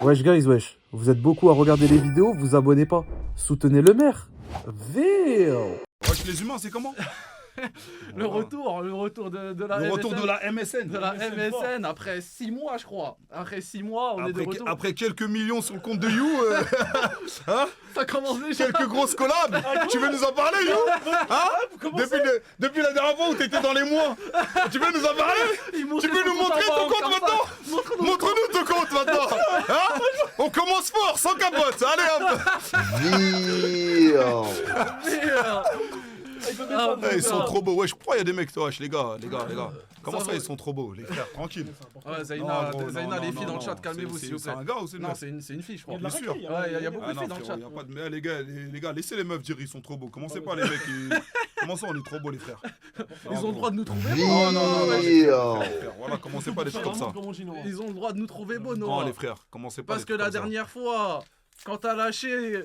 Wesh guys, wesh. Vous êtes beaucoup à regarder les vidéos, vous abonnez pas. Soutenez le maire. Ville. Wesh, les humains, c'est comment? Le retour de la Le MSN. retour de la MSN. De la MSN après 6 mois, je crois. Après 6 mois, on est de retour. Après quelques millions sur le compte de You, hein? Ça commence déjà. Quelques grosses collabs. Tu veux nous en parler, You? Hein? Depuis la dernière fois où t'étais dans les mois. Tu veux nous en parler? Tu peux nous montrer ton compte maintenant? Montre-nous ton compte maintenant. Hein? On commence fort, sans capote. Allez hop. Ils sont trop beaux. Wesh, pourquoi il y a des mecs, wesh, les gars? Comment ça, ils sont trop beaux, les frères? Tranquille. Ouais, Zaina, les filles dans le chat, calmez-vous s'il vous plaît. C'est un gars ou c'est une Non, meuf? c'est une fille, je crois. Bien sûr. Ouais, il y a beaucoup de filles dans le chat. Mais les gars, laissez les meufs dire ils sont trop beaux. Commencez pas les mecs. Comment ça, on est trop beaux, les frères? Ils ont le droit de nous trouver beaux. Non, voilà, commencez pas les trucs comme ça. Ils ont le droit de nous trouver beaux, non? Non, les frères, commencez pas. Parce que la dernière fois, quand t'as lâché.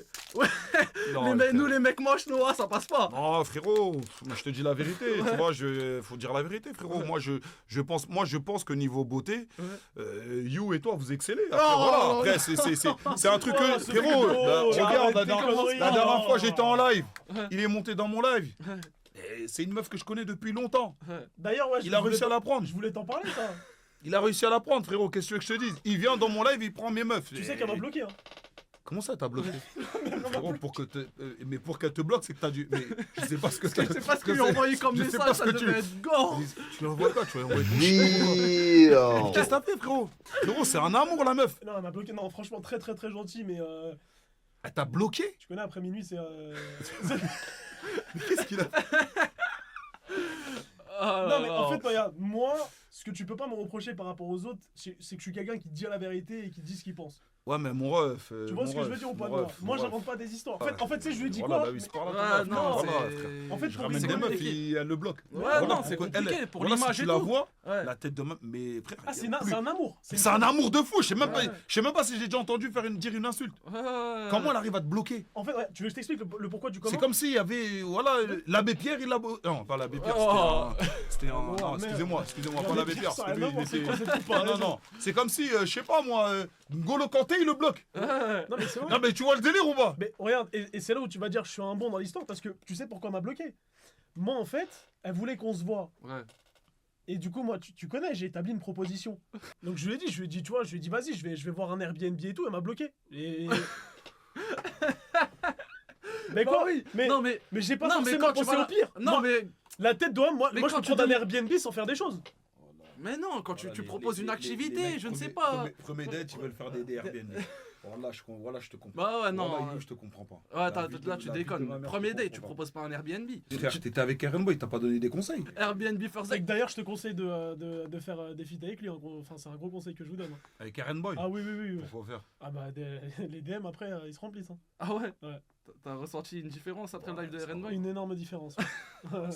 Non, nous les mecs moches, Noah, ça passe pas. Non, frérot, je te dis la vérité, tu vois, faut dire la vérité, frérot. Moi, je pense que niveau beauté, You et toi, vous excellez. Après, c'est un truc que, frérot, regarde, la dernière fois, j'étais en live, il est monté dans mon live. C'est une meuf que je connais depuis longtemps. D'ailleurs, ouais, il a réussi à la prendre. Je voulais t'en parler, ça. Il a réussi à la prendre, frérot, qu'est-ce que tu veux que je te dise? Il vient dans mon live, il prend mes meufs. Tu sais qu'elle m'a bloqué, hein. Comment ça t'as bloqué? Frérot, mais pour qu'elle te bloque, c'est que t'as dû. Mais je sais pas ce que c'est pas ce que lui a envoyé comme message, ça devait être gore. Tu l'envoies quoi? Tu vas envoyer ton Qu'est-ce que t'as fait, frérot? Frérot, c'est un amour, la meuf. Non, elle m'a bloqué. Non, franchement, très très très gentil, mais. Elle t'a bloqué? Tu connais, après minuit, c'est. Mais qu'est-ce qu'il a fait? Non, mais en fait, regarde, moi, ce que tu peux pas me reprocher par rapport aux autres, c'est que je suis quelqu'un qui te dit la vérité et qui te dit ce qu'il pense. Ouais, mais mon ref. Tu vois ce que je veux dire ou pas? Moi, j'invente pas des histoires. En fait, tu sais, je lui ai dit voilà, quoi? Bah oui, c'est par là. Non, en fait, je ramène des meufs, elle le bloque. Ouais, non, c'est compliqué pour l'image si et tu la tout. vois, la tête de meuf. Mais frère. Ah, c'est un amour. C'est un amour de fou. Je sais même pas si j'ai déjà entendu dire une insulte. Comment elle arrive à te bloquer? En fait, tu veux que je t'explique le pourquoi du comment? C'est comme s'il y avait. Voilà, l'abbé Pierre, il l'a. Non, pas l'abbé Pierre, c'était un. Non, excusez-moi, pas l'abbé Pierre. Non. C'est comme si, je sais pas moi, N'Golo Kanté, il le bloque. Non, mais c'est vrai. Non, mais tu vois le délire ou pas? Mais regarde, et c'est là où tu vas dire je suis un bon dans l'histoire parce que tu sais pourquoi elle m'a bloqué. Moi, en fait, elle voulait qu'on se voit. Ouais. Et du coup, moi, tu connais, j'ai établi une proposition. Donc je lui ai dit, tu vois, je lui ai dit, vas-y, je vais voir un Airbnb et tout. Elle m'a bloqué. Et. Mais quoi? Oui. Mais j'ai pas forcément pensé au pire. Non, moi, mais. la tête d'homme, moi je peux quand tu prendre un Airbnb sans faire des choses. Mais non, quand tu proposes une activité, je ne sais pas. Premier date, ils veulent faire des Airbnb. Voilà, je te comprends. Bah ouais, non. Je te comprends pas. Ouais, là, tu déconnes. Premier date, tu proposes pas un Airbnb. Frère, t'étais avec Karen Boy, t'as pas donné des conseils. Airbnb first date. D'ailleurs, je te conseille de faire des feats avec lui. Enfin, c'est un gros conseil que je vous donne. Avec Karen Boy? Ah oui. Pourquoi faire? Ah bah, les DM après, ils se remplissent. Hein. Ah ouais? Ouais. T'as ressenti une différence après le live de Renboy? Une énorme différence. Ça va.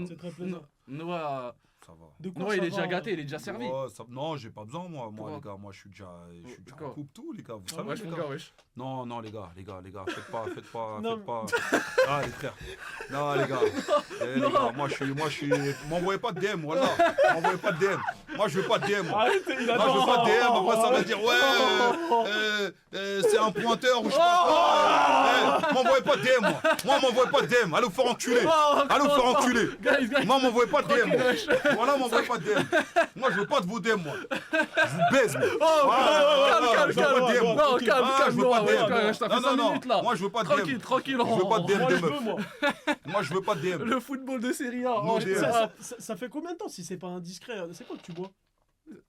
C'est très plaisant. Noah. Ça va. Noah, il est déjà gâté, il est déjà servi. Non, j'ai pas besoin, moi les gars. Moi, je suis déjà en couple, tout, les gars. Vous savez, les gars. Non, les gars. Faites pas. Ah, les frères. Non, les gars. Les gars, moi, je suis. M'envoyez pas de DM, voilà. M'envoyez pas de DM. Moi, je veux pas de DM. Moi, je veux pas de DM. Après, ça va dire, ouais, c'est un pointeur ou je sais pas quoi. M'envoyez pas de DM, moi. Moi, m'envoyez pas de DM. Allez vous faire enculer. Moi, m'envoyez pas de DM. Voilà, m'envoyez pas de DM. Moi, je veux pas de vos DM, moi. Je vous baise, moi. Calme. Moi, je veux pas de DM. Tranquille. Je veux pas de DM de meuf. Moi. Moi, je veux pas de DM. Le football de Serie A. Ça fait combien de temps si c'est pas indiscret? C'est quoi que tu bois?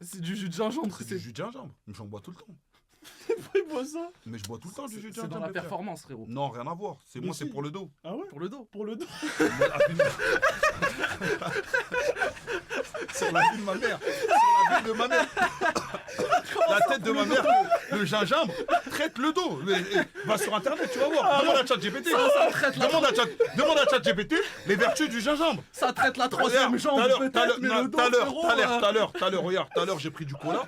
C'est du jus de gingembre. C'est du jus de gingembre. J'en bois tout le temps. Pourquoi il boit ça? Mais je bois tout le temps du jus de C'est gingembre. dans la performance, frérot. Non, rien à voir. C'est moi, c'est pour le dos. Ah ouais? Pour le dos. Pour le dos. Sur la vie de ma mère. La tête de ma mère. le gingembre traite le dos. Va sur internet, tu vas voir. Demande à ChatGPT. Demande à ChatGPT les vertus du gingembre. Ça traite la troisième jambe peut-être, mais le dos, frérot, Tout à l'heure, regarde, tout à l'heure j'ai pris du cola.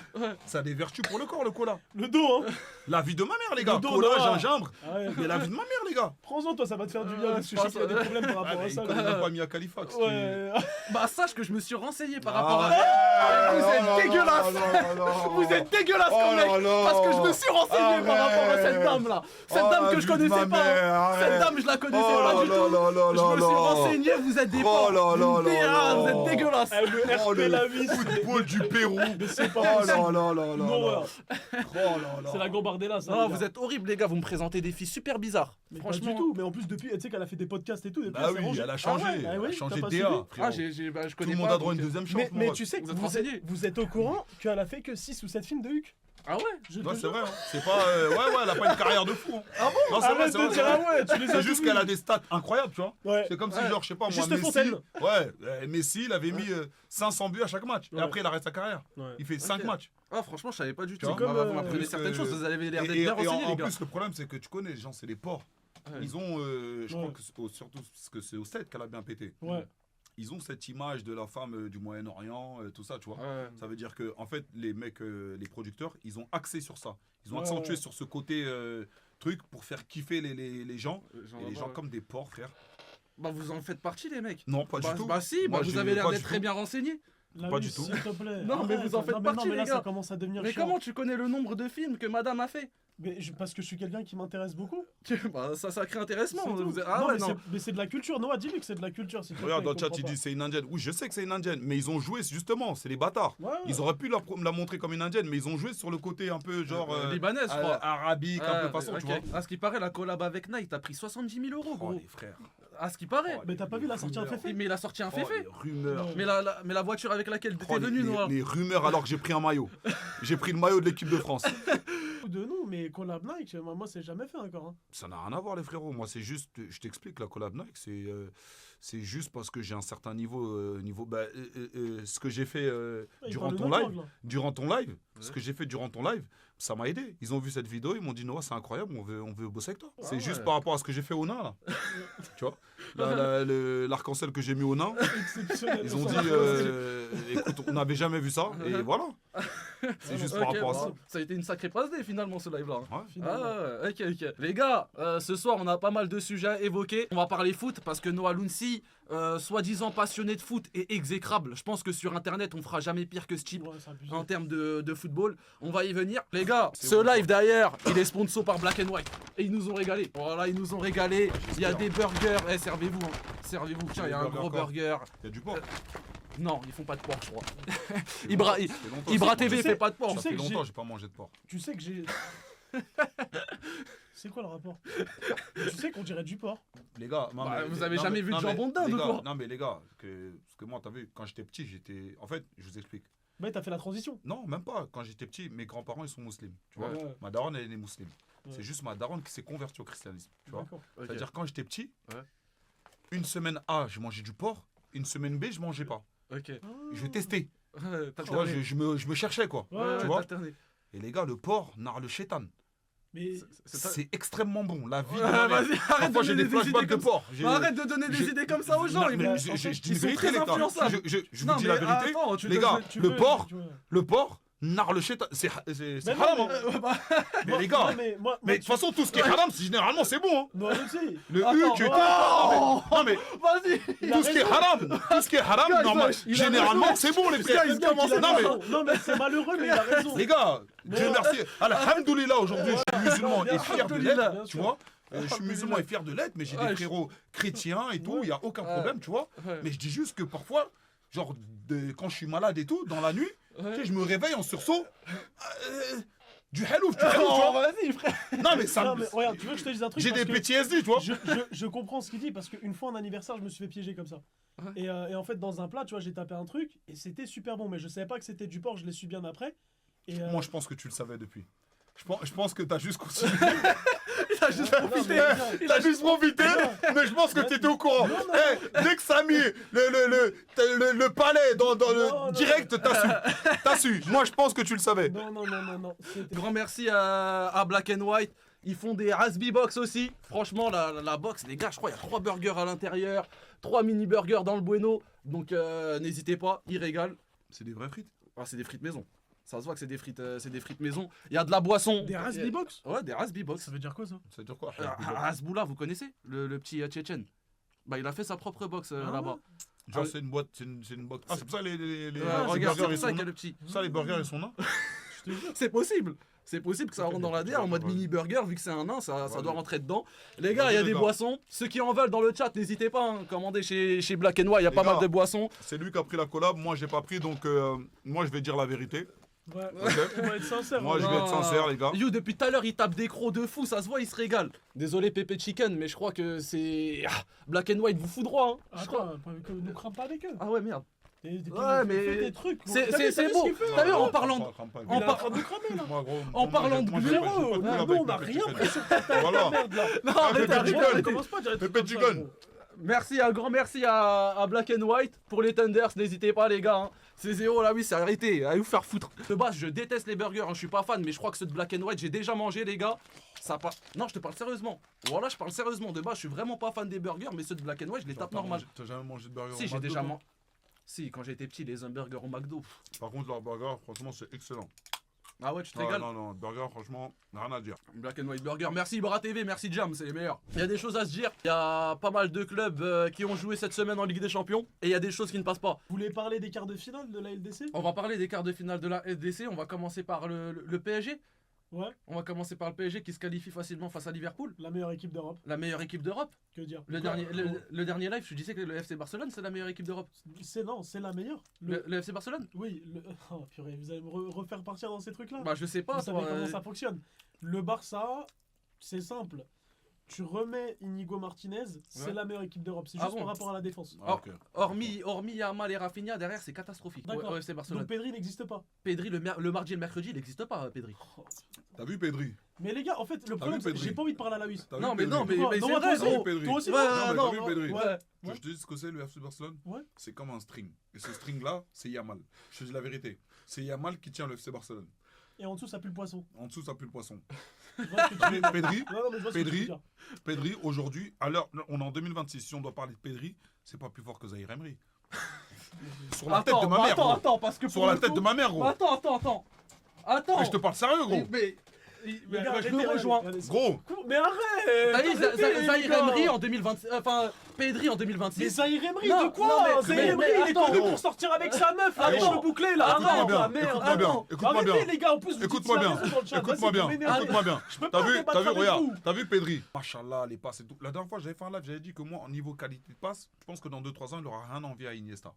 Ça a des vertus pour le corps, le cola. Le dos, hein. La vie de ma mère, les gars. Le dos, Cola, non. gingembre. Ah ouais. Mais la vie de ma mère, les gars. Prends-en, toi, ça va te faire du bien. Parce que je sais qu'il y a des problèmes par rapport à Il ça. connaît même pas Mia Khalifa. Ouais. Bah sache que je me suis renseigné par Ah, rapport à... ouais. Vous êtes Oh là dégueulasse. là là là. Vous êtes dégueulasse Oh comme mec. là là. Parce que je me suis renseigné par rapport à cette Arrête. dame là. Cette Oh, dame que je vie de connaissais ma pas. mère, arrête. Cette dame je la connaissais Oh pas là du là tout. là là Je me là suis là. renseigné, vous êtes des Oh porcs. là là là là. Vous êtes dégueulasses. Ah, le Oh, RP le la vie. football du Pérou. Mais c'est Oh pas là possible. là là là Non, là. ouais. Oh là là. C'est la Gambardella, ça. Non, les gars. vous êtes horribles les gars, vous me présentez des filles super bizarres. Mais Franchement. pas du tout. Mais en plus, depuis, tu sais qu'elle a fait des podcasts et tout. Depuis, Bah elle s'est oui, rangée. elle a changé. Ah ouais, Elle a oui, changé t'as de pas DA. suivi Ah, frérot. bah, je Tout connais le monde pas, a droit à une donc, deuxième chance. Mais, mon mais ref. tu sais que Vous êtes vous renseigné. vous êtes au courant qu'elle a fait que 6 ou 7 films de Huck. Ah ouais. Je te Ouais, c'est jure. vrai. Hein. C'est pas. Ouais, elle a pas une carrière de fou. Hein. Ah bon? Non, c'est vrai, Arrête c'est de vrai, dire c'est ah vrai. ouais, tu les as C'est tous juste vus. qu'elle a des stats incroyables, tu vois. Ouais. C'est comme si, Ouais. genre, je sais pas, moi, Juste Messi. Fontaine. Ouais, Messi, il avait mis 500 buts à chaque match. Et Ouais. après, il arrête sa carrière. Ouais. Il fait 5 Ok. matchs. Ah franchement je savais pas du tout. vois, Bah, comme, vous m'apprenez plus, certaines choses, vous avez l'air d'être Et bien renseignés en les gars. plus, le problème, c'est que tu connais, les gens, c'est les porcs. Ouais. Ils ont, je crois Ouais. que surtout parce que c'est au 7 qu'elle a bien pété. Ouais. Ils ont cette image de la femme du Moyen-Orient, tout ça, tu vois. Ouais. Ça veut dire que, en fait, les mecs, les producteurs, ils ont axé sur ça. Ils ont Ouais, accentué ouais. sur ce côté truc pour faire kiffer les gens. J'en Et ai les pas, gens ouais. comme des porcs, frère. Bah vous en faites partie les mecs. Non, pas Bah, du tout. bah si, Moi, bah, vous j'ai avez l'air pas d'être du très tout. bien renseigné. Là, Pas oui, du tout. S'il te plaît. Non, mais Arrête. vous en faites Non, mais partie, non, mais là, les gars. ça commence à devenir Mais chiant. comment tu connais le nombre de films que madame a fait? Mais parce que je suis quelqu'un qui m'intéresse beaucoup. Bah ça crée intéressement. C'est tout. Vous êtes- Ah Non, ouais mais non. mais c'est de la culture. Noah, dis-lui que c'est de la culture. s'il te Regarde, plaît, dans le chat, comprend il pas. dit c'est une indienne. Oui, je sais que c'est une indienne, mais ils ont joué justement, c'est les bâtards. Ouais, ouais. Ils auraient pu la montrer comme une indienne, mais ils ont joué sur le côté un peu genre Libanaise, je crois. arabique, un peu façon, ok. tu vois. À ce qui paraît, la collab avec Nike a pris 70 000 euros, Oh, gros. les frères. À ce qui paraît. Mais t'as pas vu la sortie un féfé? Mais il a sorti un Oh, féfé. les rumeurs. Ouais. Mais la voiture avec laquelle Oh, t'es venu, Noah. les rumeurs alors que j'ai pris un maillot. J'ai pris le maillot de l'équipe de France. De nous, mais collab Nike, moi c'est jamais fait encore. Hein. Ça n'a rien à voir les frérots. Moi c'est juste, je t'explique, la collab Nike, c'est juste parce que j'ai un certain niveau, ce que j'ai fait Il durant parle ton notre live, langue, là. ce que j'ai fait durant ton live, ça m'a aidé. Ils ont vu cette vidéo, ils m'ont dit Noah c'est incroyable, on veut bosser avec toi. C'est ouais. juste par rapport à ce que j'ai fait au nain là. Tu vois, l'arc-en-ciel que j'ai mis au nain. Exceptionnel. Ils ont dit, écoute, on n'avait jamais vu ça, et voilà. C'est juste par Ok, rapport à bah, ça. ça a été une sacrée passe D finalement ce live là. Ouais. Finalement. Ah, ok. Les gars, ce soir on a pas mal de sujets à évoquer. On va parler foot parce que Noah Lounsi, soi-disant passionné de foot et exécrable. Je pense que sur internet on fera jamais pire que ce type. Ouais, c'est abusé. En termes de football, on va y venir. Les gars, C'est ce bon. live d'ailleurs, il est sponsor par Black and White. Et ils nous ont régalé. Voilà, ils nous ont régalé. Il y a des burgers. Eh, servez-vous. Hein. Servez-vous. Tiens, il y a un burgers gros quoi burger. Il y a du porc. Non, ils font pas de porc, je crois. Ça Ibra, fait longtemps, Ibra ça fait TV sais- fait pas de porc. tu Ça sais fait que longtemps j'ai- que j'ai pas mangé de porc. Tu sais que j'ai. C'est quoi le rapport? Tu sais qu'on dirait du porc. Les gars, non, Bah, mais- vous avez non, jamais mais- vu de non, mais jambon de dinde les ou gars, quoi? Non mais les gars, parce que moi t'as vu, quand j'étais petit, j'étais... En fait, je vous explique. Ouais, t'as fait la transition. Non, même pas. Quand j'étais petit, mes grands-parents ils sont musulmans. Tu vois, Ouais. ma daronne elle est musulmane. Ouais. C'est juste ma daronne qui s'est convertie au christianisme. Tu vois. D'accord. Ok. C'est-à-dire quand j'étais petit, Ouais. une semaine A, je mangeais du porc, une semaine B, je mangeais pas. Ok. Je testais. T'as Tu vois, alterné. je me cherchais quoi. Ouais, tu vois. t'as alterné. Et les gars, le porc, nar le chétan. Mais C'est extrêmement bon. La vie. Ouais, de ma mère. vas-y, arrête Parfois de j'ai donner des des idées flashbacks de comme ça. porc. J'ai- Bah, arrête de donner des je- idées comme ça aux gens. Non, ils mais vont- je dis ils une sont vérité, très les gars. influençables. Je Non, vous dis mais la vérité. attends, Les gars, le porc, tu vois. le porc, nar le chétan. C'est Mais haram. non, hein. Mais Moi- les gars, non, mais moi, mais de toute façon, tout ce qui est haram, généralement, c'est bon. Hein. non, je sais. Le Attends, U, tu non, mais Vas-y. tout ce qui est haram, Gars, normal, il a généralement, raison. c'est bon, les Gars, frères. il commence à Non, mais raison. Non, mais c'est malheureux, mais il a raison. les gars, Dieu Mais- merci. Alhamdoulilah, aujourd'hui, je suis musulman bien et sûr, fier de alhamdoulilah. l'être, tu vois. Je suis musulman et fier de l'être, mais j'ai Ouais, des frérots chrétiens et tout, il n'y a aucun Ouais. problème, tu vois. Ouais. Mais je dis juste que parfois, genre, quand je suis malade et tout, dans la nuit, tu sais, je me réveille en sursaut. Du halouf, tu Oh, vois. vas-y, frère. Non, mais ça Non, me. mais regarde, tu veux que je te dise un truc? J'ai parce des que PTSD, tu vois. je comprends ce qu'il dit parce qu'une fois en anniversaire, je me suis fait piéger comme ça. Ouais. Et en fait, dans un plat, tu vois, j'ai tapé un truc et c'était super bon, mais je savais pas que c'était du porc, je l'ai su bien après. Et Moi, je pense que tu le savais depuis. Je pense que t'as juste continué. a juste profité. T'as juste profité, mais je pense que t'étais au courant. Dès que ça a mis le palais dans le direct, t'as su. Moi, je pense que tu le savais. Non. Grand merci à Black and White. Ils font des Rasby Box aussi. Franchement, la box, les gars, je crois qu'il y a 3 burgers à l'intérieur, 3 mini burgers dans le bueno. Donc n'hésitez pas, ils régalent. C'est des vraies frites. Ah, c'est des frites maison. Ça se voit que c'est des frites maison. Il y a de la boisson. Des Rasby Box? Ouais, des Rasby Box. Ça veut dire quoi ça? Ça veut dire quoi? Hasboula, vous connaissez le petit Tchétchène? Bah, il a fait sa propre box là-bas. Genre, c'est une boîte, c'est une box. Ah, c'est pour ça les Regarde, burgers, c'est ils ça sont qu'il y a là. le petit. Ça, les burgers, ils sont là. C'est possible. C'est possible que ça rentre dans la DA en mode mini burger, vu que c'est un nain, ça doit rentrer dedans. Les gars, il y a des boissons. Ceux qui en veulent dans le chat, n'hésitez pas, hein, commandez chez Black and White, il y a pas mal de boissons. C'est lui qui a pris la collab, moi j'ai pas pris, donc moi je vais dire la vérité. Ouais, Ok. on va être sincère. Moi je vais être sincère, les gars. You, depuis tout à l'heure, il tape des crocs de fou, ça se voit, il se régale. Désolé, Pépé Chicken, mais je crois que c'est. Black and White vous fout droit, hein. Je crois. Attends, ne crame pas avec eux. Ah ouais, merde. Ouais, mais des trucs. C'est beau. T'as vu, en parlant. Il est en train de cramer là. En parlant de Frérot, nous on a rien pris sur ta table. Voilà. Merde là. Non, arrêtez. Commence pas à dire des trucs Pépé comme ça, Chicken. gros. Merci, un grand merci à Black and White pour les Thunders, n'hésitez pas les gars, hein. C'est zéro là, oui, c'est arrêté, allez vous faire foutre. De base, je déteste les burgers, hein, je suis pas fan, mais je crois que ceux de Black and White, j'ai déjà mangé les gars. Ça pas. Non, je te parle sérieusement. Voilà, je parle sérieusement. De base, je suis vraiment pas fan des burgers, mais ceux de Black and White, je les tape normal. T'as jamais mangé de burger Si, au j'ai McDo, déjà toi mangé. Si, quand j'étais petit, les hamburgers au McDo. Par contre, leur burger, franchement, c'est excellent. Ah ouais, tu te Ouais, régales. non, burger, franchement, rien à dire. Black and White Burger, merci Ibra TV, merci Jam, c'est les meilleurs. Il y a des choses à se dire, il y a pas mal de clubs qui ont joué cette semaine en Ligue des Champions, et il y a des choses qui ne passent pas. Vous voulez parler des quarts de finale de la LDC? On va parler des quarts de finale de la LDC, on va commencer par le PSG. Ouais, On va commencer par le PSG qui se qualifie facilement face à Liverpool, la meilleure équipe d'Europe. la meilleure équipe d'Europe. Que dire? Le dernier live, je disais que le FC Barcelone, c'est la meilleure équipe d'Europe. C'est la meilleure. Le FC Barcelone? Oui, oh purée, vous allez me refaire partir dans ces trucs-là? Bah je sais pas, Vous savez toi, comment ça fonctionne. Le Barça, c'est simple. Tu remets Inigo Martinez, c'est Ouais. la meilleure équipe d'Europe. C'est Ah juste bon par rapport à la défense. Ah, ok. hormis Yamal et Rafinha, derrière c'est catastrophique. D'accord. Au FC Barcelone. Donc Pedri n'existe pas. Pedri, le mardi et le mercredi, il n'existe pas, Pedri. T'as vu Pedri? Mais les gars, en fait, le problème, c'est que Pedri j'ai pas envie de parler à la huisse. T'as Non, vu mais Pedri non, mais Non, c'est moi, vrai, toi aussi. gros. Pedri. Toi aussi, Ouais, non, mais non, t'as vu Pedri? ouais. Tu veux que je te dise ce que c'est le FC Barcelone? Ouais. C'est comme un string. Et ce string-là, c'est Yamal. Je te dis la vérité. C'est Yamal qui tient le FC Barcelone. Et en dessous, ça pue le poisson. En dessous, ça pue le poisson. Je vois ce que tu veux dire. Pedri, Ouais, non, mais je vois ce que tu veux Pedri, dire. Pedri, aujourd'hui, à l'heure, on est en 2026. Si on doit parler de Pedri, c'est pas plus fort que Zahir Emery. Sur la tête de ma mère, gros. Attends, parce que Sur pour la le tête coup- de ma mère, gros. Attends. Mais je te parle sérieux, gros. Mais Les gars, je arrêtez, le rejoins. regardez, Gros. Mais arrête! T'as dit arrêtez, les Zahir gars. Emery en 2026. Enfin, Pedri en 2026. Mais Zahir Emery, Non, de quoi? non, mais- Zahir Emery, mais il est attends. connu pour sortir avec sa meuf, là, les Attends. cheveux bouclés, là. Écoute-moi Arrête, bien, la merde. écoute-moi bien, Attends. écoute-moi bien. Arrêtez, les gars, en plus, vous dites Écoute-moi la bien, raison dans le chat. écoute-moi Vas-y, vous bien, m'énervez. écoute-moi bien. Je peux T'as pas vu, débattre avec regarde, vous. t'as vu Pedri. Machallah, les passes et tout. La dernière fois, j'avais fait un live, j'avais dit que moi, en niveau qualité de passe, je pense que dans 2-3 ans, il aura rien envie à Iniesta.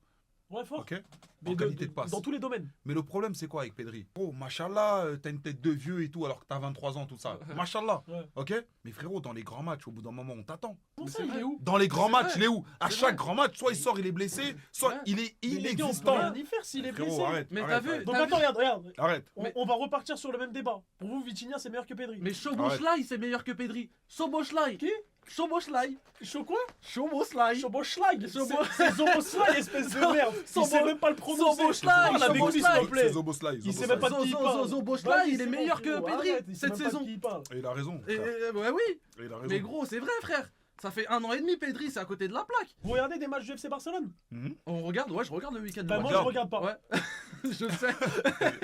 Ouais, fort. Ok? Mais En qualité de passe. dans tous les domaines. Mais le problème, c'est quoi avec Pedri? Oh, machallah, t'as une tête de vieux et tout, alors que t'as 23 ans, tout ça. Machallah. Ouais. Ok? Mais frérot, dans les grands matchs, au bout d'un moment, on t'attend. Comment ça, c'est il vrai. est où? Dans les grands C'est matchs, vrai. il est où? À C'est chaque vrai. grand match, soit il sort, il est blessé, soit Ouais. il est Mais les gars, on peut inexistant. rien y faire s'il est Frérot, blessé. arrête. Mais arrête, t'as vu- arrête. Donc T'as attends, regarde. Arrête. On va repartir sur le même débat. Pour vous, Vitinha, c'est meilleur que Pedri. Mais Soboslai, c'est meilleur que Pedri. Soboslai. Qui? Soboslai. Chaud quoi? Soboslai. Choboschlag. Chobo- C'est Zoboslai, espèce de merde. Il Sobo- sait même pas le prononcer. Soboslai, Parle avec lui, s'il te Soboslai. plaît. C'est Zoboslai. Il sait même pas de qui il parle. Zoboslai, Vas-y, il c'est est bon, meilleur que frérot, Pedri arrête, il sait cette même pas de saison. qui il parle. Et il a raison. Et, frère. ouais, oui. Et il a raison. Mais gros, c'est vrai, frère. Ça fait 1 an et demi, Pedri, c'est à côté de la plaque. Vous regardez des matchs du FC Barcelone? Mhm. On regarde, ouais, je regarde le week-end. Bah ouais. moi je regarde pas. Ouais. Je sais.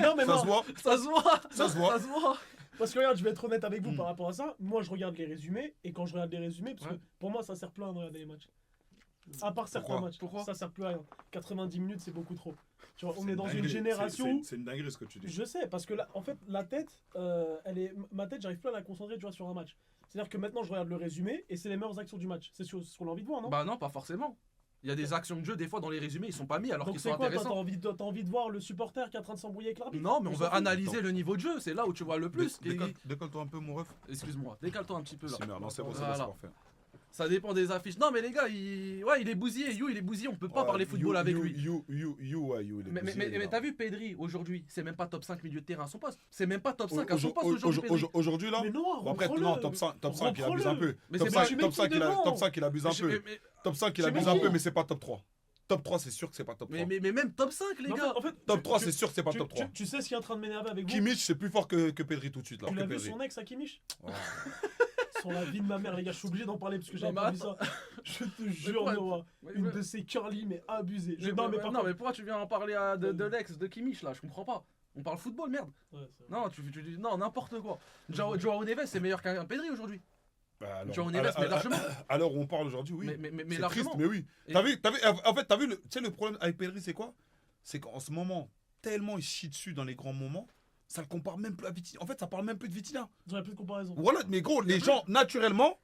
Non mais Ça moi, se voit. Ça se voit. Ça se voit. Ça se voit. parce que regarde, je vais être honnête avec vous Mm. par rapport à ça. Moi je regarde les résumés et quand je regarde les résumés, parce Ouais. que pour moi ça sert plus à rien de regarder les matchs. À part certains Pourquoi matchs. Pourquoi ça sert plus à rien. 90 minutes c'est beaucoup trop. Tu vois, on C'est est dans une dinguerie. génération où... C'est une dinguerie ce que tu dis. Je sais, parce que là, en fait, la tête, ma tête, j'arrive plus à la concentrer, tu vois, sur un match. C'est-à-dire que maintenant, je regarde le résumé et c'est les meilleures actions du match. C'est ce qu'on a envie de voir, non? Bah non, pas forcément. Il y a des actions de jeu, des fois dans les résumés, ils sont pas mis alors Donc qu'ils c'est sont quoi, toi, intéressants. t'as envie de voir le supporter qui est en train de s'embrouiller avec l'arbitre? Non, mais on s'en veut fout. analyser le niveau de jeu, c'est là où tu vois le plus. Décale-toi un peu, mon ref. Excuse-moi, décale-toi un petit peu là. C'est merde, non, c'est bon, Voilà. c'est parfait. Ça dépend des affiches. Non, mais les gars, il est bousillé. You, il est bousillé. On peut pas parler football avec lui. You, il est Mais bousillé, t'as vu Pedri aujourd'hui, c'est même pas top 5 milieu de terrain à son poste. C'est même pas top 5 à son poste aujourd'hui. Pedri. Aujourd'hui là. Mais non, Bon, après, non, top 5 il abuse un peu. Mais Top c'est pas- 5 top 5 il abuse un peu. Mais- Top 5 il C'est abuse bon. un peu, mais c'est pas top 3. Top 3, c'est sûr que c'est pas top 3. mais même top 5, les Mais gars. en fait, Top 3, c'est sûr que c'est pas top 3. Tu sais ce qui est en train de m'énerver avec vous? Kimmich, c'est plus fort que Pedri tout de suite là. Tu que l'as vu Pedri. son ex à Kimmich? Ouais. Sur la vie de ma mère, les gars, je suis obligé d'en parler parce que j'avais Non, pas mais vu ça. Je te jure, pourquoi- Noah, Ouais, une ouais. de ces curly, mais abusée. Non, mais pourquoi tu viens en parler de l'ex de Kimmich là? Je comprends pas. On parle football, merde. Non, tu dis non, n'importe quoi. Joao Neves, c'est meilleur qu'un Pedri aujourd'hui. Bah, alors, Joao Neves, mais largement. à l'heure où on parle aujourd'hui, oui. Mais C'est largement. triste, mais oui. Et- T'as vu, tu sais, le problème avec Pedri, c'est quoi? C'est qu'en ce moment, tellement il chie dessus dans les grands moments, ça le compare même plus à Vitinha. En fait, ça parle même plus de Vitinha. J'aurais plus de comparaison. Voilà, mais gros, les gens, naturellement,